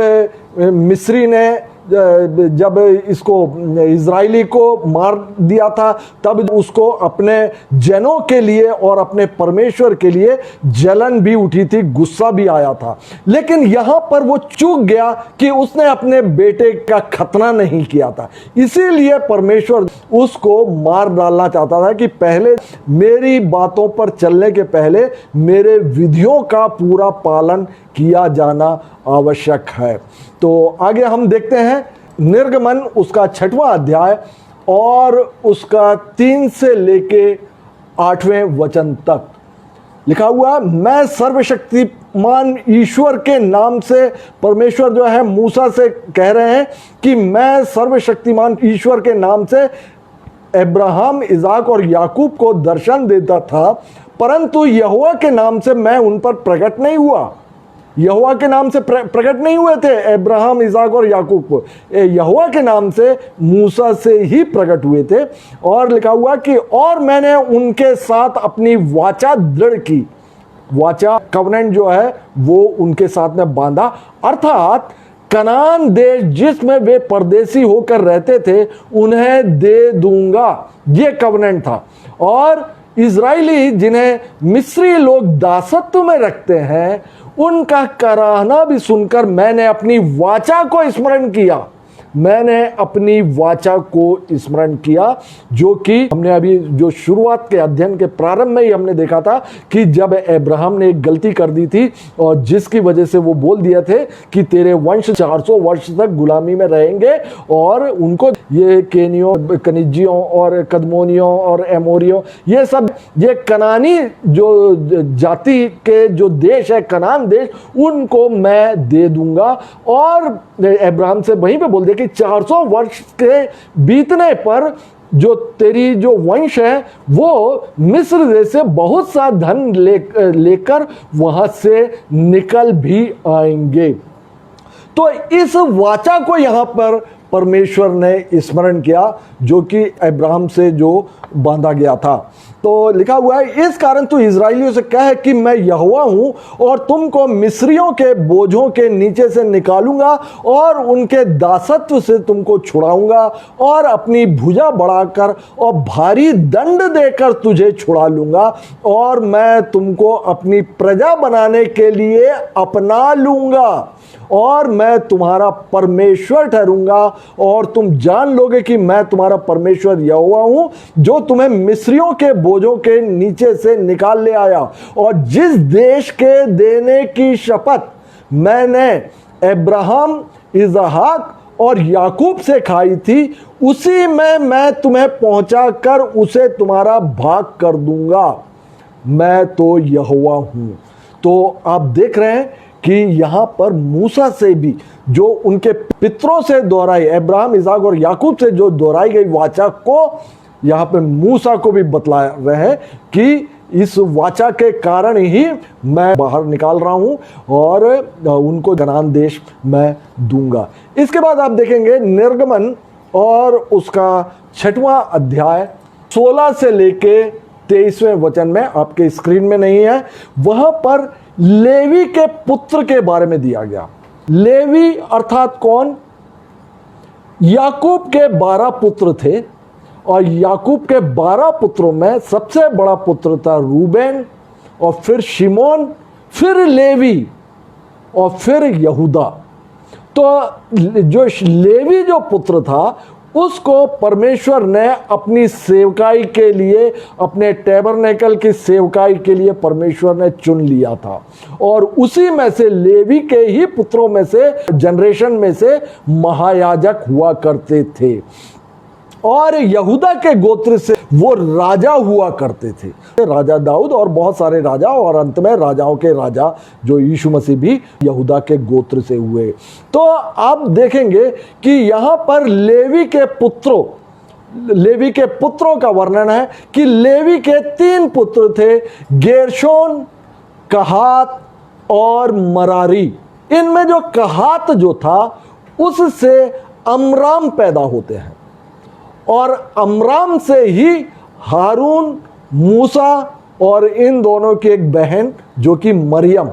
मिस्री ने जब इसको इजरायली को मार दिया था तब उसको अपने जनों के लिए और अपने परमेश्वर के लिए जलन भी उठी थी, गुस्सा भी आया था। लेकिन यहाँ पर वो चूक गया कि उसने अपने बेटे का खतना नहीं किया था, इसीलिए परमेश्वर उसको मार डालना चाहता था कि पहले मेरी बातों पर चलने के पहले मेरे विधियों का पूरा पालन किया जाना आवश्यक है। तो आगे हम देखते हैं निर्गमन उसका 6वां अध्याय और उसका 3 से लेके 8वें वचन तक लिखा हुआ। मैं सर्वशक्तिमान ईश्वर के नाम से, परमेश्वर जो है मूसा से कह रहे हैं कि मैं सर्वशक्तिमान ईश्वर के नाम से अब्राहम, इसाक और याकूब को दर्शन देता था, परंतु यहोवा के नाम से मैं उन पर प्रकट नहीं हुआ। यहोवा के नाम से प्रकट नहीं हुए थे अब्राहम, इसाक और याकूब को, यहोवा के नाम से मूसा से ही प्रकट हुए थे। और लिखा हुआ कि और मैंने उनके साथ अपनी वाचा दृढ़ की। वाचा कवनेंट जो है वो उनके साथ में बांधा, अर्थात कनान देश जिसमें वे परदेसी होकर रहते थे उन्हें दे दूंगा, ये कवनेंट था। और इजरायली जिन्हें मिस्री लोग दासत्व में रखते हैं उनका कराहना भी सुनकर मैंने अपनी वाचा को स्मरण किया। मैंने अपनी वाचा को स्मरण किया, जो कि हमने अभी जो शुरुआत के अध्ययन के प्रारंभ में ही हमने देखा था कि जब अब्राहम ने एक गलती कर दी थी और जिसकी वजह से वो बोल दिए थे कि तेरे वंश 400 वर्ष तक गुलामी में रहेंगे, और उनको ये केनियों, कनिजियों और कदमोनियों और एमोरियों, ये सब ये कनानी जो जाति के जो देश है, कनान देश, उनको मैं दे दूंगा। और अब्राहम से वहीं पे बोल दिया कि 400 वर्ष के बीतने पर जो तेरी जो वंश है वो मिस्र देश से बहुत सा धन लेकर वहां से निकल भी आएंगे। तो इस वाचा को यहां पर परमेश्वर ने स्मरण किया, जो कि अब्राहम से जो बांधा गया था। तो लिखा हुआ है, इस कारण तू इजराइलियों से कह कि मैं यहोवा हूं और तुमको मिस्रियों के बोझों के नीचे से निकालूंगा और उनके दासत्व से तुमको छुड़ाऊंगा और अपनी भुजा बढ़ाकर और भारी दंड देकर तुझे छुड़ा लूंगा और मैं तुमको अपनी प्रजा बनाने के लिए अपना लूंगा और मैं तुम्हारा परमेश्वर ठहरूंगा और तुम जान लोगे कि मैं तुम्हारा परमेश्वर यहोवा हूं, जो तुम्हें मिस्रियों के बोझों के नीचे से निकाल ले आया। और जिस देश के देने की शपथ मैंने अब्राहम, इसहाक और याकूब से खाई थी, उसी में मैं तुम्हें पहुंचा कर उसे तुम्हारा भाग कर दूंगा। मैं तो यहोवा हूं। तो आप देख रहे हैं कि यहां पर मूसा से भी जो उनके पितरों से दोहराई, अब्राहम, इसहाक और याकूब से जो दोहराई गई वाचा को यहां पे मूसा को भी बतला रहे हैं कि इस वाचा के कारण ही मैं बाहर निकाल रहा हूं और उनको कनान देश मैं दूंगा। इसके बाद आप देखेंगे निर्गमन और उसका 6वां अध्याय 16 से लेके 23वें वचन में, आपके स्क्रीन में नहीं है, वहां पर लेवी के पुत्र के बारे में दिया गया। लेवी अर्थात कौन? याकूब के 12 पुत्र थे और याकूब के 12 पुत्रों में सबसे बड़ा पुत्र था रूबेन, और फिर शिमोन, फिर लेवी और फिर यहूदा। तो जो लेवी जो पुत्र था उसको परमेश्वर ने अपनी सेवकाई के लिए, अपने टैबरनेकल की सेवकाई के लिए परमेश्वर ने चुन लिया था और उसी में से लेवी के ही पुत्रों में से, जनरेशन में से महायाजक हुआ करते थे। और यहूदा के गोत्र से वो राजा हुआ करते थे, राजा दाऊद और बहुत सारे राजा, और अंत में राजाओं के राजा जो यीशु मसीह भी यहूदा के गोत्र से हुए। तो आप देखेंगे कि यहां पर लेवी के पुत्रों का वर्णन है कि लेवी के 3 पुत्र थे, गेरशोन, कहात और मरारी। इनमें जो कहात जो था उससे अमराम पैदा होते हैं और अमराम से ही हारून, मूसा और इन दोनों की एक बहन जो कि मरियम,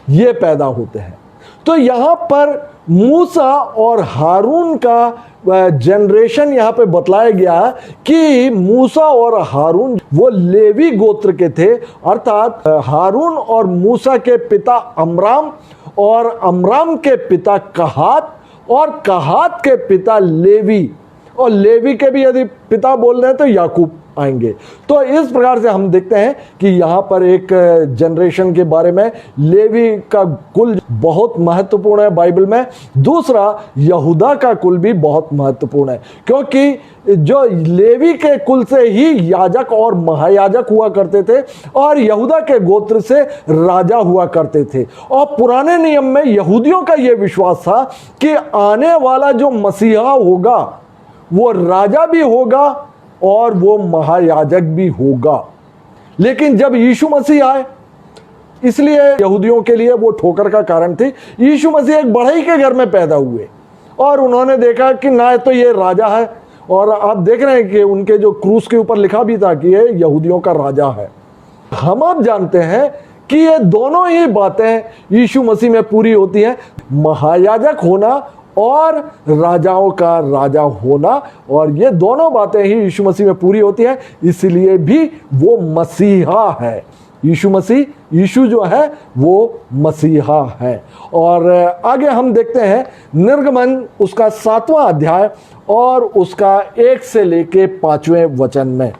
ये पैदा होते हैं। तो यहां पर मूसा और हारून का जनरेशन यहां पे बतलाया गया कि मूसा और हारून वो लेवी गोत्र के थे, अर्थात हारून और मूसा के पिता अमराम और अमराम के पिता कहात और कहात के पिता लेवी, और लेवी के भी यदि पिता बोल रहे हैं तो याकूब आएंगे। तो इस प्रकार से हम देखते हैं कि यहाँ पर एक जनरेशन के बारे में लेवी का कुल बहुत महत्वपूर्ण है बाइबल में। दूसरा, यहूदा का कुल भी बहुत महत्वपूर्ण है, क्योंकि जो लेवी के कुल से ही याजक और महायाजक हुआ करते थे और यहूदा के गोत्र से राजा हुआ करते थे। और पुराने नियम में यहूदियों का यह विश्वास था कि आने वाला जो मसीहा होगा वो राजा भी होगा और वो महायाजक भी होगा। लेकिन जब यीशु मसीह आए, इसलिए यहूदियों के लिए वो ठोकर का कारण थी। यीशु मसीह एक बढ़ई के घर में पैदा हुए और उन्होंने देखा कि ना तो ये राजा है, और आप देख रहे हैं कि उनके जो क्रूस के ऊपर लिखा भी था कि ये यहूदियों का राजा है। हम अब जानते हैं कि ये दोनों ही बातें यीशु मसीह में पूरी होती हैं, महायाजक होना और राजाओं का राजा होना, और ये दोनों बातें ही यीशु मसीह में पूरी होती हैं, इसलिए भी वो मसीहा है। यीशु मसीह, यीशु जो है वो मसीहा है। और आगे हम देखते हैं निर्गमन उसका 7वां अध्याय और उसका 1 से लेके 5वें वचन में।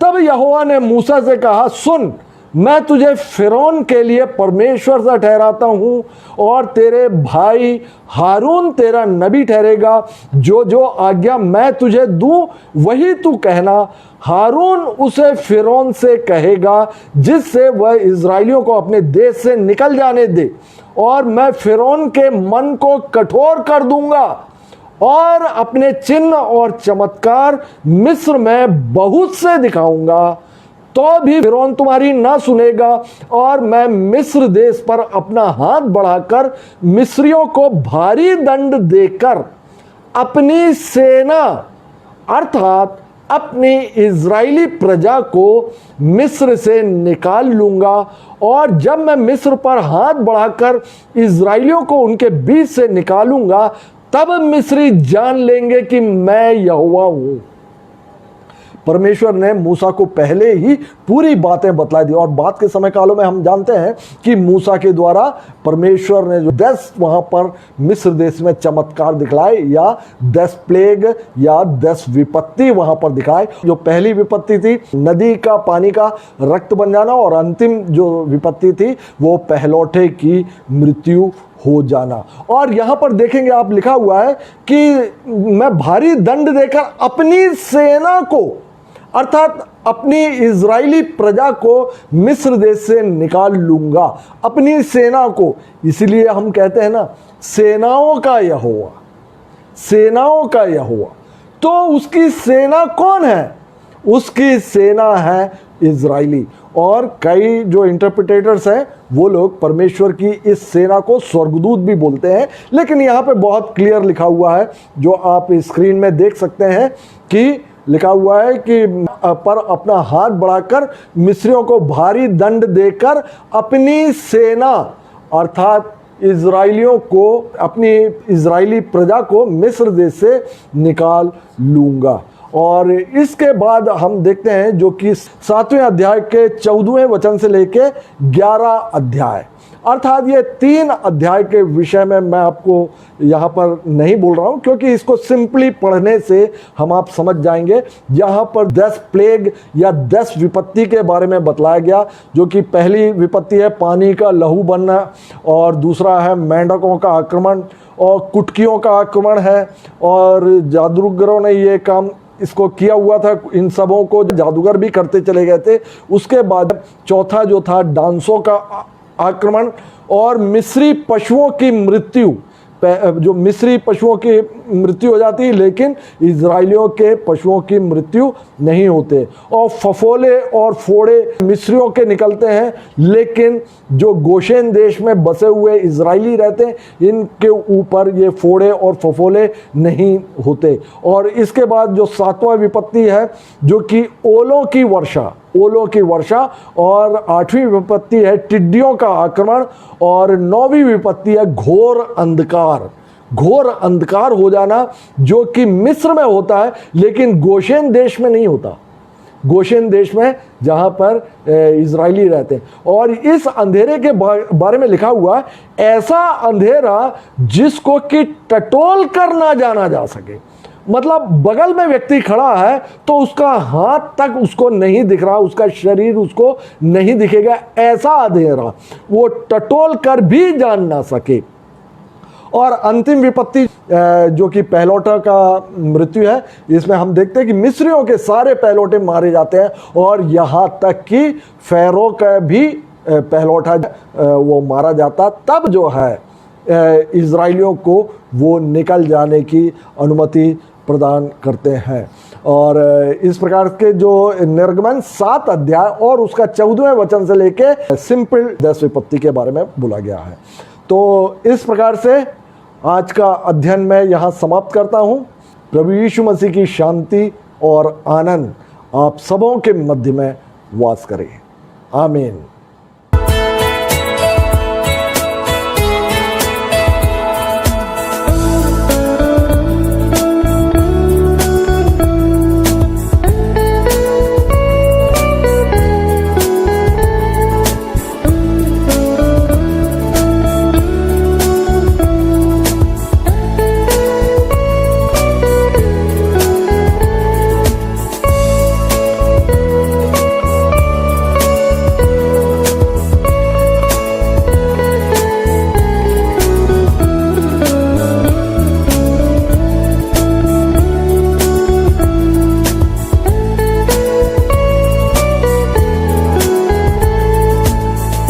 तब यहोवा ने मूसा से कहा, सुन, मैं तुझे फिरौन के लिए परमेश्वर सा ठहराता हूं और तेरे भाई हारून तेरा नबी ठहरेगा। जो जो आज्ञा मैं तुझे दूं वही तू कहना। हारून उसे फिरौन से कहेगा जिससे वह इज़राइलियों को अपने देश से निकल जाने दे, और मैं फिरौन के मन को कठोर कर दूंगा और अपने चिन्ह और चमत्कार मिस्र में बहुत से दिखाऊंगा। तो भी फिरौन तुम्हारी ना सुनेगा, और मैं मिस्र देश पर अपना हाथ बढ़ाकर मिस्रियों को भारी दंड देकर अपनी सेना अर्थात अपनी इज़राइली प्रजा को मिस्र से निकाल लूंगा। और जब मैं मिस्र पर हाथ बढ़ाकर इज़राइलियों को उनके बीच से निकालूंगा, तब मिस्री जान लेंगे कि मैं यहोवा हूं। परमेश्वर ने मूसा को पहले ही पूरी बातें बतला दी, और बात के समय कालों में हम जानते हैं कि मूसा के द्वारा परमेश्वर ने जो 10 वहां पर मिस्र देश में चमत्कार दिखलाए, या 10 प्लेग या 10 विपत्ति वहां पर दिखाए। जो पहली विपत्ति थी नदी का पानी का रक्त बन जाना, और अंतिम जो विपत्ति थी वो पहलौठे की मृत्यु हो जाना। और यहां पर देखेंगे आप, लिखा हुआ है कि मैं भारी दंड देकर अपनी सेना को अर्थात अपनी इज़राइली प्रजा को मिस्र देश से निकाल लूंगा, अपनी सेना को। इसलिए हम कहते हैं ना, सेनाओं का यहोवा, सेनाओं का यहोवा। तो उसकी सेना कौन है? उसकी सेना है इज़राइली। और कई जो इंटरप्रिटेटर्स हैं वो लोग परमेश्वर की इस सेना को स्वर्गदूत भी बोलते हैं, लेकिन यहाँ पे बहुत क्लियर लिखा हुआ है, जो आप स्क्रीन में देख सकते हैं कि लिखा हुआ है कि पर अपना हाथ बढ़ाकर मिस्रियों को भारी दंड देकर अपनी सेना अर्थात इज़राइलियों को, अपनी इज़राइली प्रजा को मिस्र देश से निकाल लूंगा। और इसके बाद हम देखते हैं जो कि 7वें अध्याय के 14वें वचन से लेके 11 अध्याय, अर्थात ये 3 अध्याय के विषय में मैं आपको यहाँ पर नहीं बोल रहा हूँ, क्योंकि इसको सिंपली पढ़ने से हम आप समझ जाएंगे। यहाँ पर 10 प्लेग या 10 विपत्ति के बारे में बतलाया गया, जो कि पहली विपत्ति है पानी का लहू बनना, और दूसरा है मेंढकों का आक्रमण और कुटकियों का आक्रमण है, और जादूगरों ने ये काम इसको किया हुआ था, इन सबों को जादूगर भी करते चले गए थे। उसके बाद चौथा जो था डांसों का आक्रमण और मिस्री पशुओं की मृत्यु। जो मिस्री पशुओं की मृत्यु हो जाती है, लेकिन इज़राइलियों के पशुओं की मृत्यु नहीं होते। और फफोले और फोड़े मिस्रियों के निकलते हैं, लेकिन जो गोशेन देश में बसे हुए इज़राइली रहते हैं, इनके ऊपर ये फोड़े और फफोले नहीं होते। और इसके बाद जो 7वां विपत्ति है, जो कि ओलों की वर्षा, ओलों की वर्षा, और 8वीं विपत्ति है टिड्डियों का आक्रमण, और 9वीं विपत्ति है घोर अंधकार। घोर अंधकार हो जाना, जो कि मिस्र में होता है लेकिन गोशेन देश में नहीं होता, गोशेन देश में जहाँ पर इज़राइली रहते हैं। और इस अंधेरे के बारे में लिखा हुआ है, ऐसा अंधेरा जिसको कि टटोल कर ना जाना जा सके। मतलब बगल में व्यक्ति खड़ा है तो उसका हाथ तक उसको नहीं दिख रहा, उसका शरीर उसको नहीं दिखेगा, ऐसा अंधेरा वो टटोल कर भी जान ना सके। और अंतिम विपत्ति जो कि पहलौठा का मृत्यु है, इसमें हम देखते हैं कि मिस्रियों के सारे पहलौठे मारे जाते हैं, और यहाँ तक कि फ़ैरो का भी पहलौठा वो मारा जाता। तब जो है इज़राइलियों को वो निकल जाने की अनुमति प्रदान करते हैं। और इस प्रकार के जो निर्गमन 7 अध्याय और उसका 14वें वचन से लेके सिंपल 10 विपत्ति के बारे में बोला गया है। तो इस प्रकार से आज का अध्ययन मैं यहाँ समाप्त करता हूँ। प्रभु यीशु मसीह की शांति और आनंद आप सबों के मध्य में वास करे। आमीन।